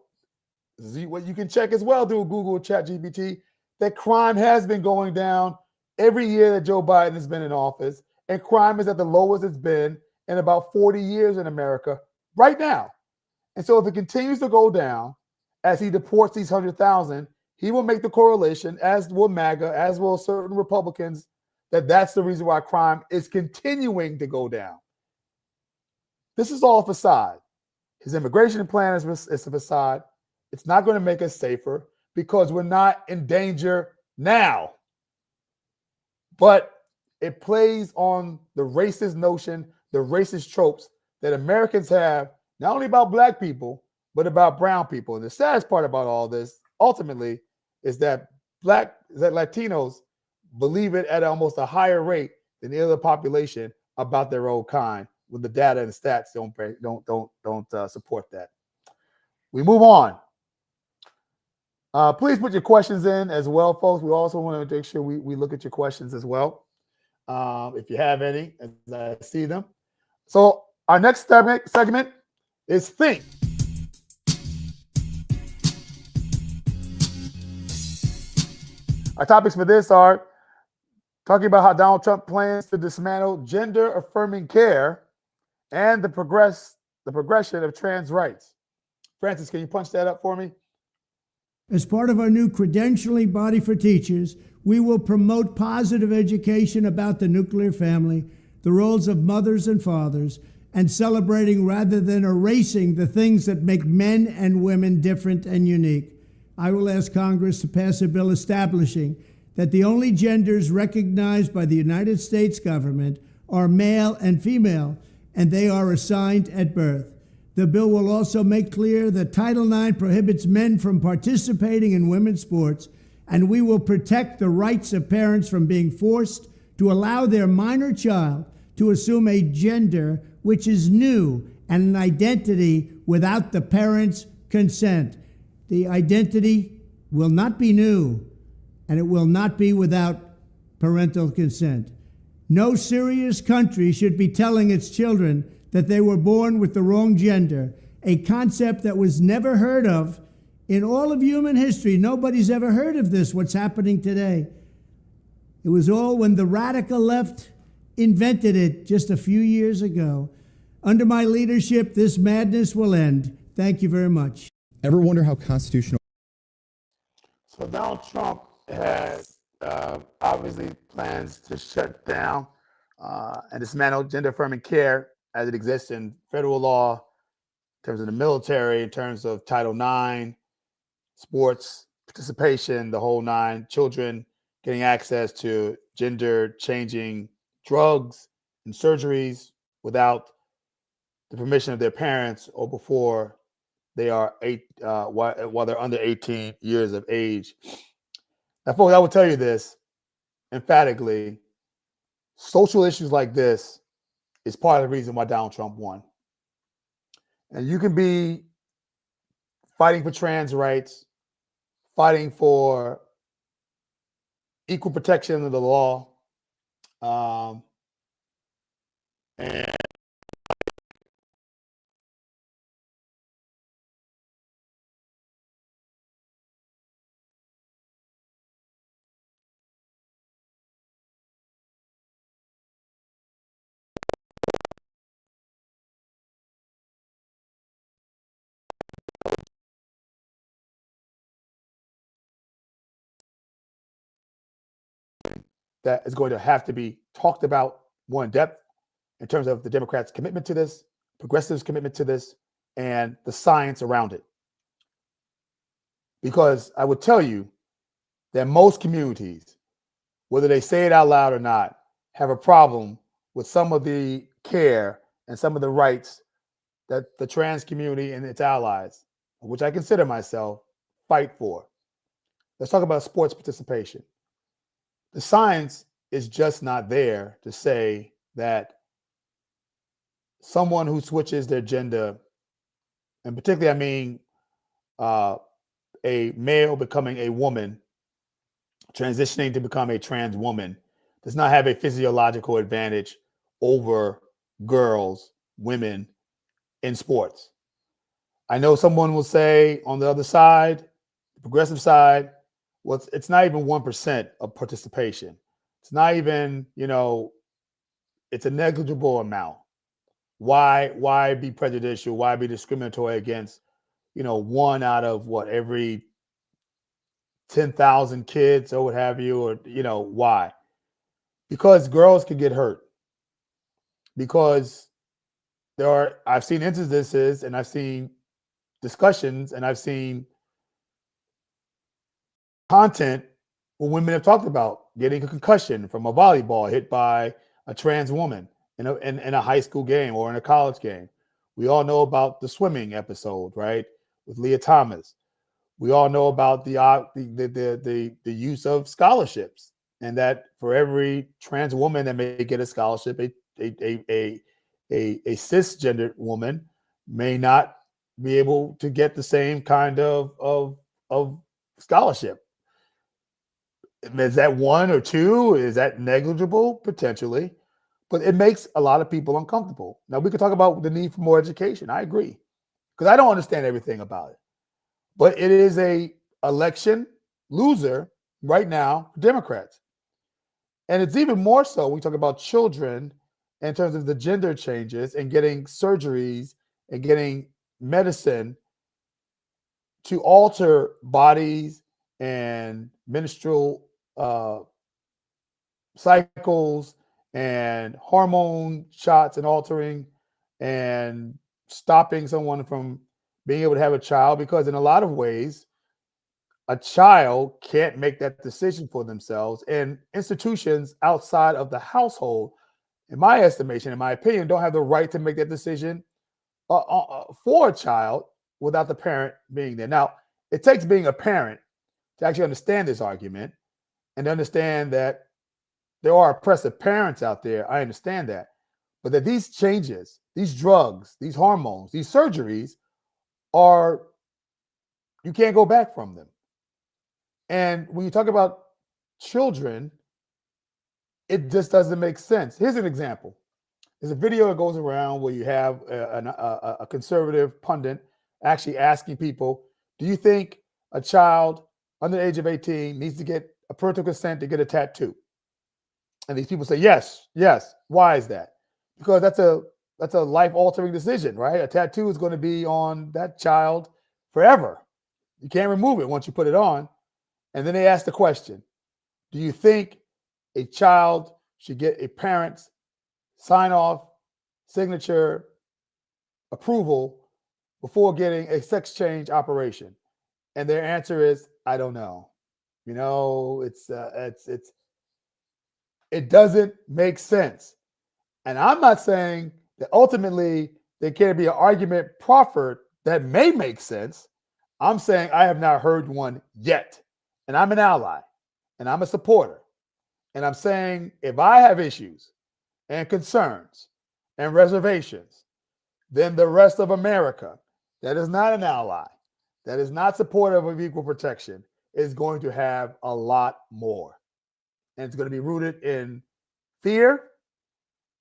what you can check as well through Google ChatGPT, that crime has been going down every year that Joe Biden has been in office, and crime is at the lowest it's been in about 40 years in America right now. And so if it continues to go down as he deports these 100,000, he will make the correlation, as will MAGA, as will certain Republicans, that's the reason why crime is continuing to go down. This is all a facade. His immigration plan is a facade. It's not going to make us safer because we're not in danger now. But it plays on the racist notion, the racist tropes that Americans have, not only about black people, but about brown people. And the saddest part about all this, ultimately, is that Latinos believe it at almost a higher rate than the other population about their own kind, when the data and the stats don't support that. We move on. Please put your questions in as well, folks. We also want to make sure we look at your questions as well, if you have any, as I see them. So our next segment is Think. Our topics for this are talking about how Donald Trump plans to dismantle gender-affirming care and the progression of trans rights. Francis, can you punch that up for me? As part of our new credentialing body for teachers, we will promote positive education about the nuclear family, the roles of mothers and fathers, and celebrating rather than erasing the things that make men and women different and unique. I will ask Congress to pass a bill establishing that the only genders recognized by the United States government are male and female, and they are assigned at birth. The bill will also make clear that Title IX prohibits men from participating in women's sports, and we will protect the rights of parents from being forced to allow their minor child to assume a gender which is new and an identity without the parent's consent. The identity will not be new, and it will not be without parental consent. No serious country should be telling its children that they were born with the wrong gender, a concept that was never heard of in all of human history. Nobody's ever heard of this, what's happening today. It was all when the radical left invented it just a few years ago. Under my leadership, this madness will end. Thank you very much. Ever wonder how constitutional? So Donald Trump has obviously plans to shut down and dismantle gender-affirming care as it exists in federal law, in terms of the military, in terms of Title IX, sports, participation, the whole nine, children getting access to gender-changing drugs and surgeries without the permission of their parents or before they are while they're under 18 years of age. Now, folks, I will tell you this emphatically: social issues like this is part of the reason why Donald Trump won. And you can be fighting for trans rights, fighting for equal protection under the law, and that is going to have to be talked about more in depth in terms of the Democrats' commitment to this, progressives' commitment to this, and the science around it. Because I would tell you that most communities, whether they say it out loud or not, have a problem with some of the care and some of the rights that the trans community and its allies, which I consider myself, fight for. Let's talk about sports participation. The science is just not there to say that someone who switches their gender, and particularly I mean a male becoming a woman, transitioning to become a trans woman, does not have a physiological advantage over girls, women in sports. I know someone will say on the other side, the progressive side, well, it's not even 1% of participation. It's not even, it's a negligible amount. Why be prejudicial? Why be discriminatory against, one out of every 10,000 kids or what have you, or, why? Because girls can get hurt. Because I've seen instances and I've seen discussions and I've seen content when women have talked about getting a concussion from a volleyball hit by a trans woman in a high school game or in a college game. We all know about the swimming episode, right, with Leah Thomas. We all know about the use of scholarships, and that for every trans woman that may get a scholarship, a cisgendered woman may not be able to get the same kind of scholarship. Is that one or two? Is that negligible? Potentially. But it makes a lot of people uncomfortable. Now, we could talk about the need for more education. I agree. Because I don't understand everything about it. But it is a election loser right now for Democrats. And it's even more so when we talk about children in terms of the gender changes and getting surgeries and getting medicine to alter bodies and menstrual cycles and hormone shots and altering and stopping someone from being able to have a child, because in a lot of ways, a child can't make that decision for themselves, and institutions outside of the household, in my estimation, in my opinion, don't have the right to make that decision for a child without the parent being there. Now, it takes being a parent to actually understand this argument and understand that there are oppressive parents out there. I understand that. But that these changes, these drugs, these hormones, these surgeries you can't go back from them. And when you talk about children, it just doesn't make sense. Here's an example. There's a video that goes around where you have a conservative pundit actually asking people, do you think a child under the age of 18 needs to get a parental consent to get a tattoo? And these people say, yes. Why is that? Because that's a life-altering decision, right? A tattoo is going to be on that child forever. You can't remove it once you put it on. And then they ask the question, do you think a child should get a parent's sign-off, signature, approval before getting a sex change operation? And their answer is, I don't know. It doesn't make sense. And I'm not saying that ultimately there can't be an argument proffered that may make sense. I'm saying I have not heard one yet. And I'm an ally and I'm a supporter. And I'm saying if I have issues and concerns and reservations, then the rest of America that is not an ally, that is not supportive of equal protection, is going to have a lot more. And it's going to be rooted in fear.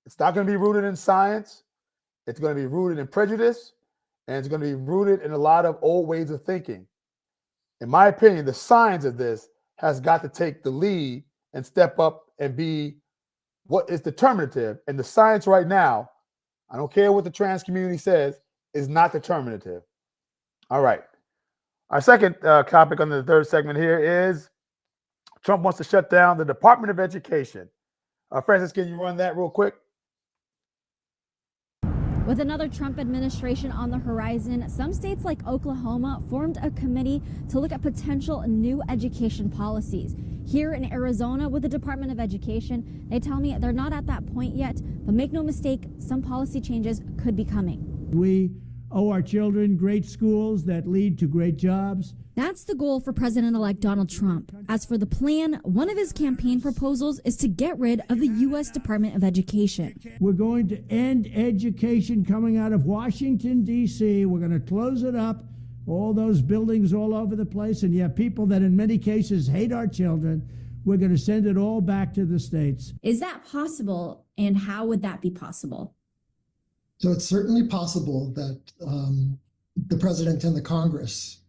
It's not going to be rooted in science. It's going to be rooted in prejudice. And it's going to be rooted in a lot of old ways of thinking. In my opinion, the science of this has got to take the lead and step up and be what is determinative. And the science right now, I don't care what the trans community says, is not determinative. All right. Our second topic on the third segment here is Trump wants to shut down the Department of Education. Francis, can you run that real quick? With another Trump administration on the horizon, some states like Oklahoma formed a committee to look at potential new education policies. Here in Arizona, with the Department of Education, they tell me they're not at that point yet, but make no mistake, some policy changes could be coming. We owe our children great schools that lead to great jobs. That's the goal for President-elect Donald Trump. As for the plan, one of his campaign proposals is to get rid of the U.S. Department of Education. We're going to end education coming out of Washington, D.C. We're going to close it up, all those buildings all over the place, and you have people that in many cases hate our children. We're going to send it all back to the states. Is that possible, and how would that be possible? So it's certainly possible that the president and the Congress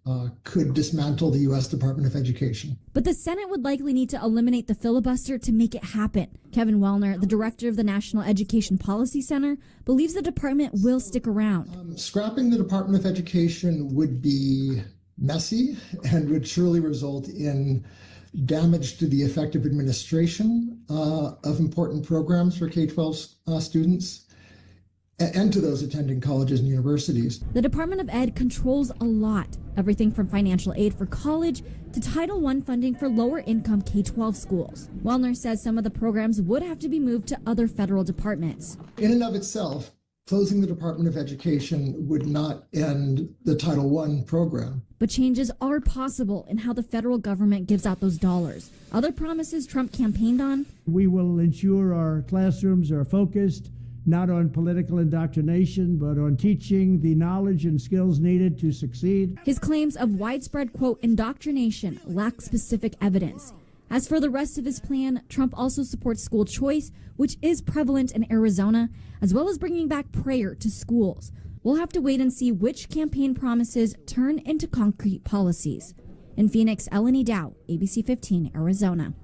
could dismantle the U.S. Department of Education. But the Senate would likely need to eliminate the filibuster to make it happen. Kevin Wellner, the director of the National Education Policy Center, believes the department will stick around. Scrapping the Department of Education would be messy and would surely result in damage to the effective administration of important programs for K-12 students and to those attending colleges and universities. The Department of Ed controls a lot, everything from financial aid for college to Title I funding for lower-income K-12 schools. Wellner says some of the programs would have to be moved to other federal departments. In and of itself, closing the Department of Education would not end the Title I program. But changes are possible in how the federal government gives out those dollars. Other promises Trump campaigned on? We will ensure our classrooms are focused not on political indoctrination, but on teaching the knowledge and skills needed to succeed. His claims of widespread, quote, indoctrination lack specific evidence. As for the rest of his plan, Trump also supports school choice, which is prevalent in Arizona, as well as bringing back prayer to schools. We'll have to wait and see which campaign promises turn into concrete policies. In Phoenix, Eleni Dow, ABC 15, Arizona.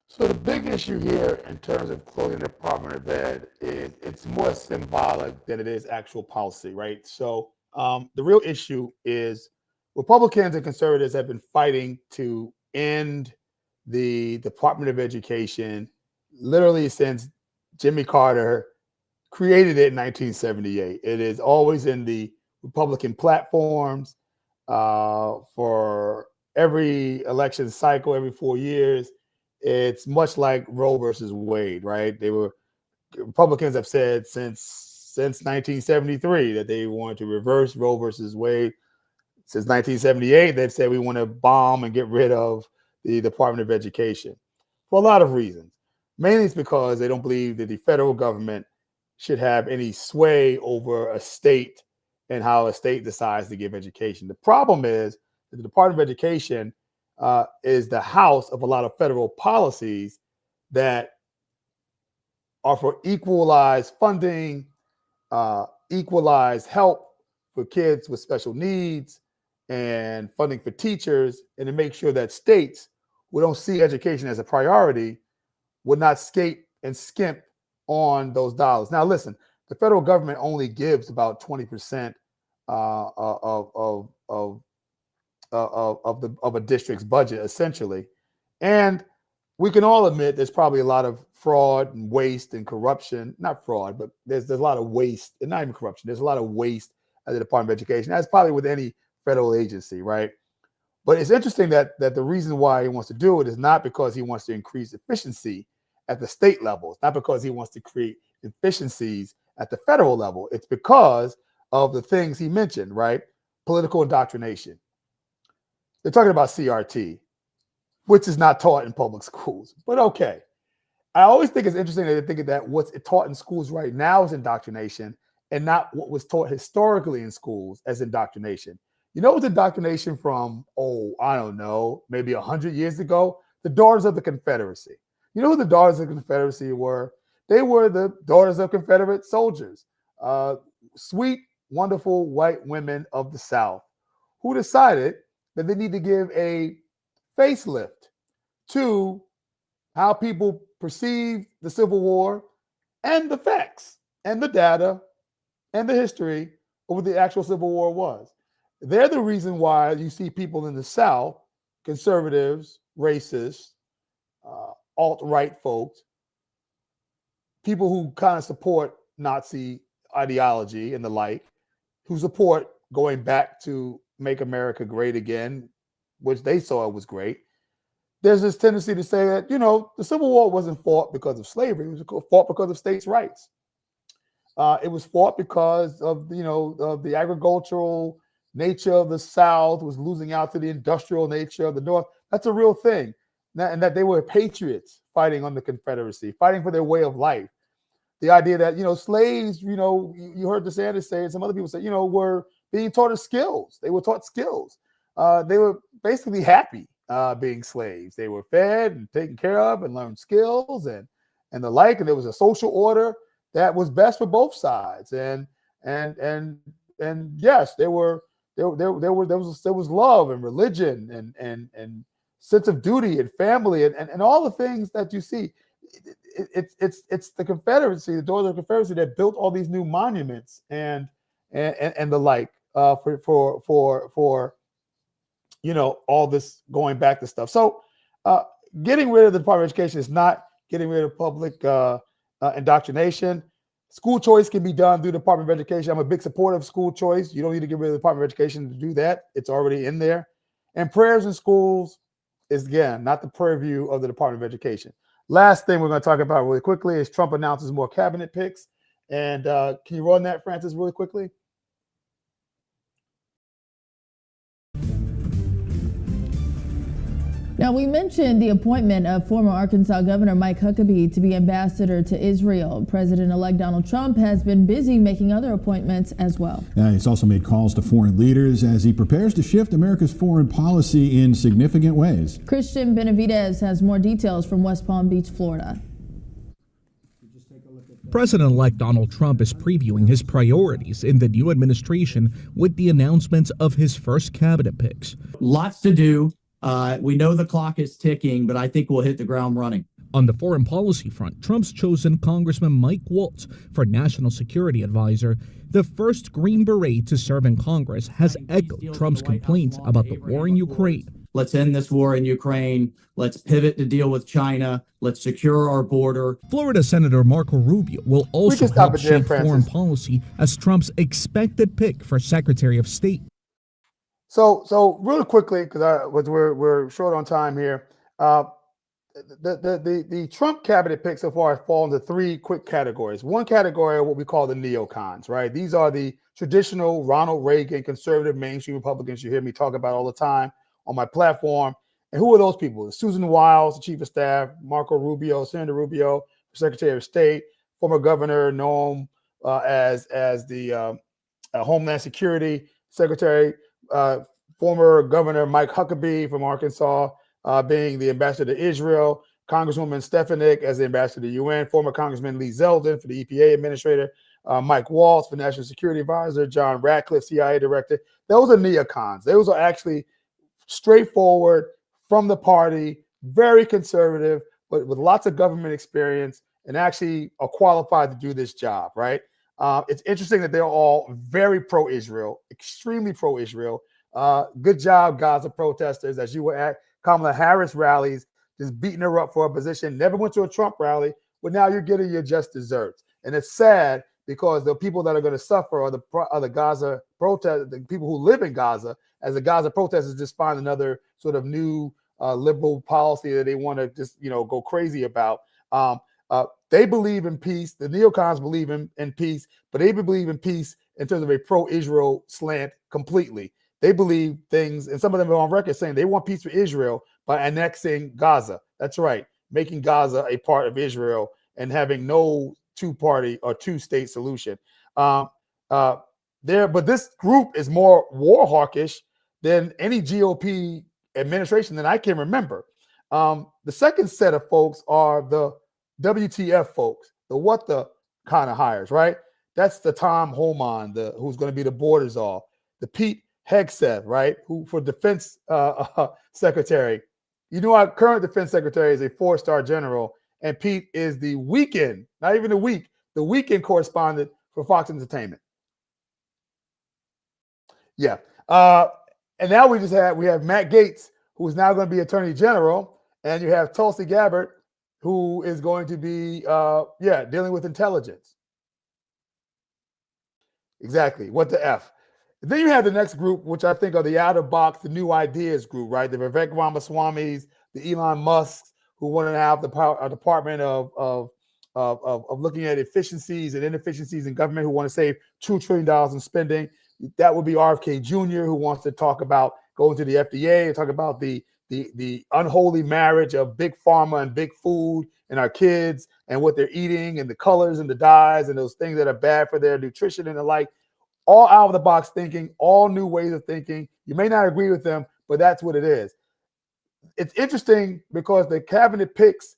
So the big issue here in terms of closing the Department of Ed is it's more symbolic than it is actual policy, right? So the real issue is Republicans and conservatives have been fighting to end the Department of Education literally since Jimmy Carter created it in 1978. It is always in the Republican platforms for every election cycle, every 4 years. It's much like Roe versus Wade, right? Republicans have said since 1973 that they wanted to reverse Roe versus Wade. Since 1978, they've said we want to bomb and get rid of the Department of Education for a lot of reasons. Mainly it's because they don't believe that the federal government should have any sway over a state and how a state decides to give education. The problem is that the Department of Education is the house of a lot of federal policies that are for equalized funding, equalized help for kids with special needs, and funding for teachers, and to make sure that states who don't see education as a priority would not skimp on those dollars. Now, listen, the federal government only gives about 20% of a district's budget, essentially. And we can all admit there's probably a lot of fraud and waste and corruption. Not fraud, but there's a lot of waste, and not even corruption. There's a lot of waste at the Department of Education. That's probably with any federal agency, right? But it's interesting that the reason why he wants to do it is not because he wants to increase efficiency at the state level. It's not because he wants to create efficiencies at the federal level. It's because of the things he mentioned, right? Political indoctrination. They're talking about CRT, which is not taught in public schools, but okay. I always think it's interesting that they think that what's taught in schools right now is indoctrination and not what was taught historically in schools as indoctrination. You know what's indoctrination from, I don't know, maybe 100 years ago? The Daughters of the Confederacy. You know who the Daughters of the Confederacy were? They were the daughters of Confederate soldiers, sweet, wonderful white women of the South who decided that they need to give a facelift to how people perceive the Civil War and the facts and the data and the history of what the actual Civil War was. They're the reason why you see people in the South, conservatives, racists, alt-right folks, people who kind of support Nazi ideology and the like, who support going back to make America great again, which they saw was great. There's this tendency to say that, the Civil War wasn't fought because of slavery. It was fought because of states' rights. It was fought because of of the agricultural nature of the South was losing out to the industrial nature of the North. That's a real thing, and that they were patriots fighting on the Confederacy, fighting for their way of life. The idea that slaves, you heard DeSantis say, and some other people say, were being taught skills. They were taught skills. They were basically happy being slaves. They were fed and taken care of and learned skills and the like. And there was a social order that was best for both sides. And yes, there was love and religion and sense of duty and family and all the things that you see. It's the Confederacy, the doors of the Confederacy, that built all these new monuments and the like for all this going back to stuff. So getting rid of the Department of Education is not getting rid of public indoctrination. School choice can be done through the Department of Education. I'm a big supporter of school choice. You don't need to get rid of the Department of Education to do that. It's already in there. And prayers in schools is, again, not the purview of the Department of Education. Last thing we're going to talk about really quickly is Trump announces more cabinet picks. And can you run that, Francis, really quickly? Now, we mentioned the appointment of former Arkansas Governor Mike Huckabee to be ambassador to Israel. President-elect Donald Trump has been busy making other appointments as well. He's also made calls to foreign leaders as he prepares to shift America's foreign policy in significant ways. Christian Benavidez has more details from West Palm Beach, Florida. President-elect Donald Trump is previewing his priorities in the new administration with the announcements of his first cabinet picks. Lots to do. We know the clock is ticking, but I think we'll hit the ground running. On the foreign policy front, Trump's chosen Congressman Mike Waltz for National Security Advisor. The first Green Beret to serve in Congress has echoed Trump's complaints about the war in Ukraine. Let's end this war in Ukraine. Let's pivot to deal with China. Let's secure our border. Florida Senator Marco Rubio will also help shape foreign policy as Trump's expected pick for Secretary of State. So really quickly, because we're short on time here, the Trump cabinet picks so far fall into three quick categories. One category are what we call the neocons, right? These are the traditional Ronald Reagan conservative mainstream Republicans you hear me talk about all the time on my platform. And who are those people? Susan Wiles, the chief of staff, Marco Rubio, Senator Rubio, Secretary of State, former governor Noam as the Homeland Security Secretary. Former Governor Mike Huckabee from Arkansas being the ambassador to Israel, Congresswoman Stefanik as the ambassador to the UN, former Congressman Lee Zeldin for the EPA administrator, Mike Waltz for National Security Advisor, John Ratcliffe, CIA director. Those are neocons. Those are actually straightforward, from the party, very conservative, but with lots of government experience and actually are qualified to do this job, right? It's interesting that they're all very pro-Israel, extremely pro-Israel. Good job, Gaza protesters, as you were at Kamala Harris rallies, just beating her up for a position. Never went to a Trump rally, but now you're getting your just desserts. And it's sad because the people that are going to suffer are the Gaza protest, the people who live in Gaza, as the Gaza protesters just find another sort of new liberal policy that they want to just go crazy about. They believe in peace. The neocons believe in peace, but they believe in peace in terms of a pro-Israel slant completely. They believe things, and some of them are on record saying they want peace for Israel by annexing Gaza. That's right, making Gaza a part of Israel and having no two-party or two-state solution. But this group is more war hawkish than any GOP administration that I can remember. The second set of folks are the WTF folks, the what the kind of hires, right? That's the Tom Homan, who's going to be the border czar, the Pete Hegseth, right? Who for defense secretary. You know, our current defense secretary is a 4-star general, and Pete is the weekend, not even the weekend correspondent for Fox Entertainment. Yeah. And now we have Matt Gaetz, who is now going to be Attorney General, and you have Tulsi Gabbard, who is going to be dealing with intelligence. Exactly. What the F? Then you have the next group, which I think are the out of box, the new ideas group, right? The Vivek Ramaswamys, the Elon Musks, who want to have the Department of of looking at efficiencies and inefficiencies in government, who want to save $2 trillion in spending. That would be RFK Jr., who wants to talk about going to the FDA and talk about the unholy marriage of big pharma and big food and our kids and what they're eating and the colors and the dyes and those things that are bad for their nutrition and the like. All out of the box thinking, all new ways of thinking. You may not agree with them, but that's what it is. It's interesting because the cabinet picks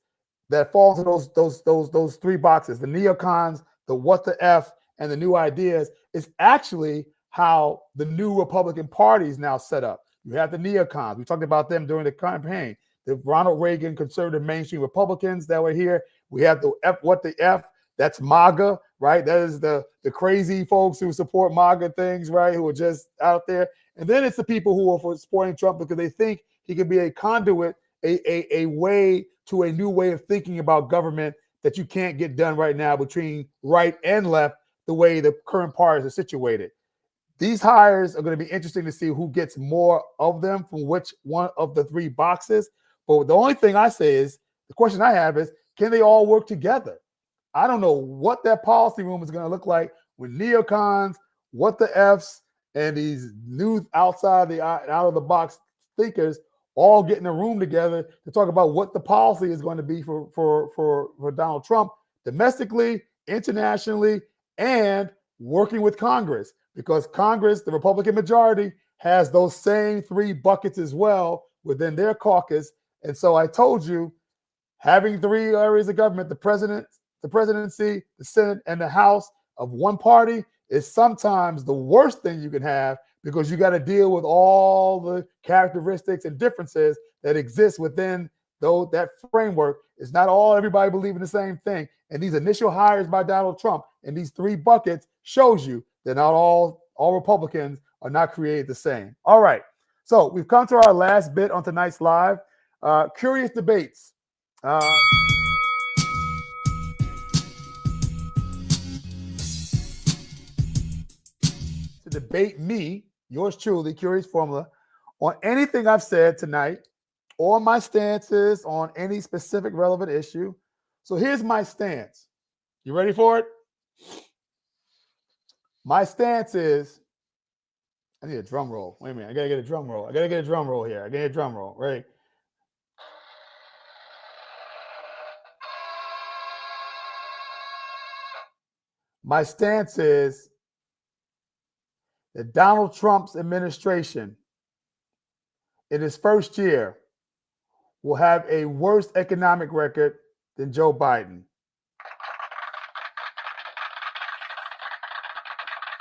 that fall into those three boxes, the neocons, the what the F, and the new ideas, is actually how the new Republican Party is now set up. You have the neocons. We talked about them during the campaign. The Ronald Reagan conservative mainstream Republicans that were here. We have the F, what the F, that's MAGA, right? That is the crazy folks who support MAGA things, right? Who are just out there. And then it's the people who are supporting Trump because they think he could be a conduit, a way to a new way of thinking about government that you can't get done right now between right and left, the way the current parties are situated. These hires are going to be interesting to see who gets more of them from which one of the three boxes. But the only thing I say is, the question I have is, can they all work together? I don't know what that policy room is going to look like with neocons, what the Fs, and these new out of the box thinkers all get in a room together to talk about what the policy is going to be for Donald Trump domestically, internationally, and working with Congress, because Congress, the Republican majority, has those same three buckets as well within their caucus. And so I told you, having three areas of government, the presidency, the Senate, and the House of one party, is sometimes the worst thing you can have, because you got to deal with all the characteristics and differences that exist within that framework. It's not all everybody believing the same thing. And these initial hires by Donald Trump in these three buckets shows you that not all Republicans are not created the same. All right. So we've come to our last bit on tonight's live. Curious debates. To debate me, yours truly, Curious Formula, on anything I've said tonight, or my stances on any specific relevant issue. So here's my stance. You ready for it? My stance is, I need a drum roll. Wait a minute. I got to get a drum roll. Here. I got to get a drum roll. Right? My stance is that Donald Trump's administration in his first year will have a worse economic record than Joe Biden.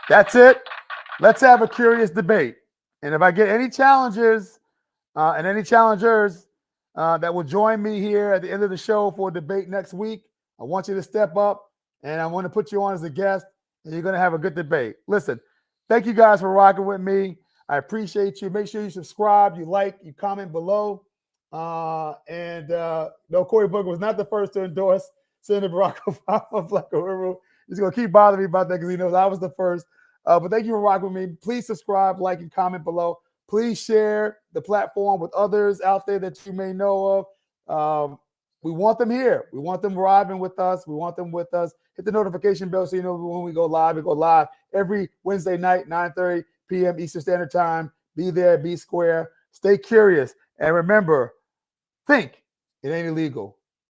That's it. Let's have a curious debate. And if I get any challengers and any challengers that will join me here at the end of the show for a debate next week, I want you to step up, and I want to put you on as a guest, and you're going to have a good debate. Listen, thank you guys for rocking with me. I appreciate you. Make sure you subscribe, you like, you comment below. No, Cory Booker was not the first to endorse Senator Barack Obama. Black Uhuru. He's going to keep bothering me about that because he knows I was the first. But thank you for rocking with me. Please subscribe, like, and comment below. Please share the platform with others out there that you may know of. We want them here. We want them arriving with us. We want them with us. Hit the notification bell so you know when we go live. We go live every Wednesday night, 9:30 p.m. Eastern Standard Time. Be there, be square. Stay curious. And remember, think it ain't illegal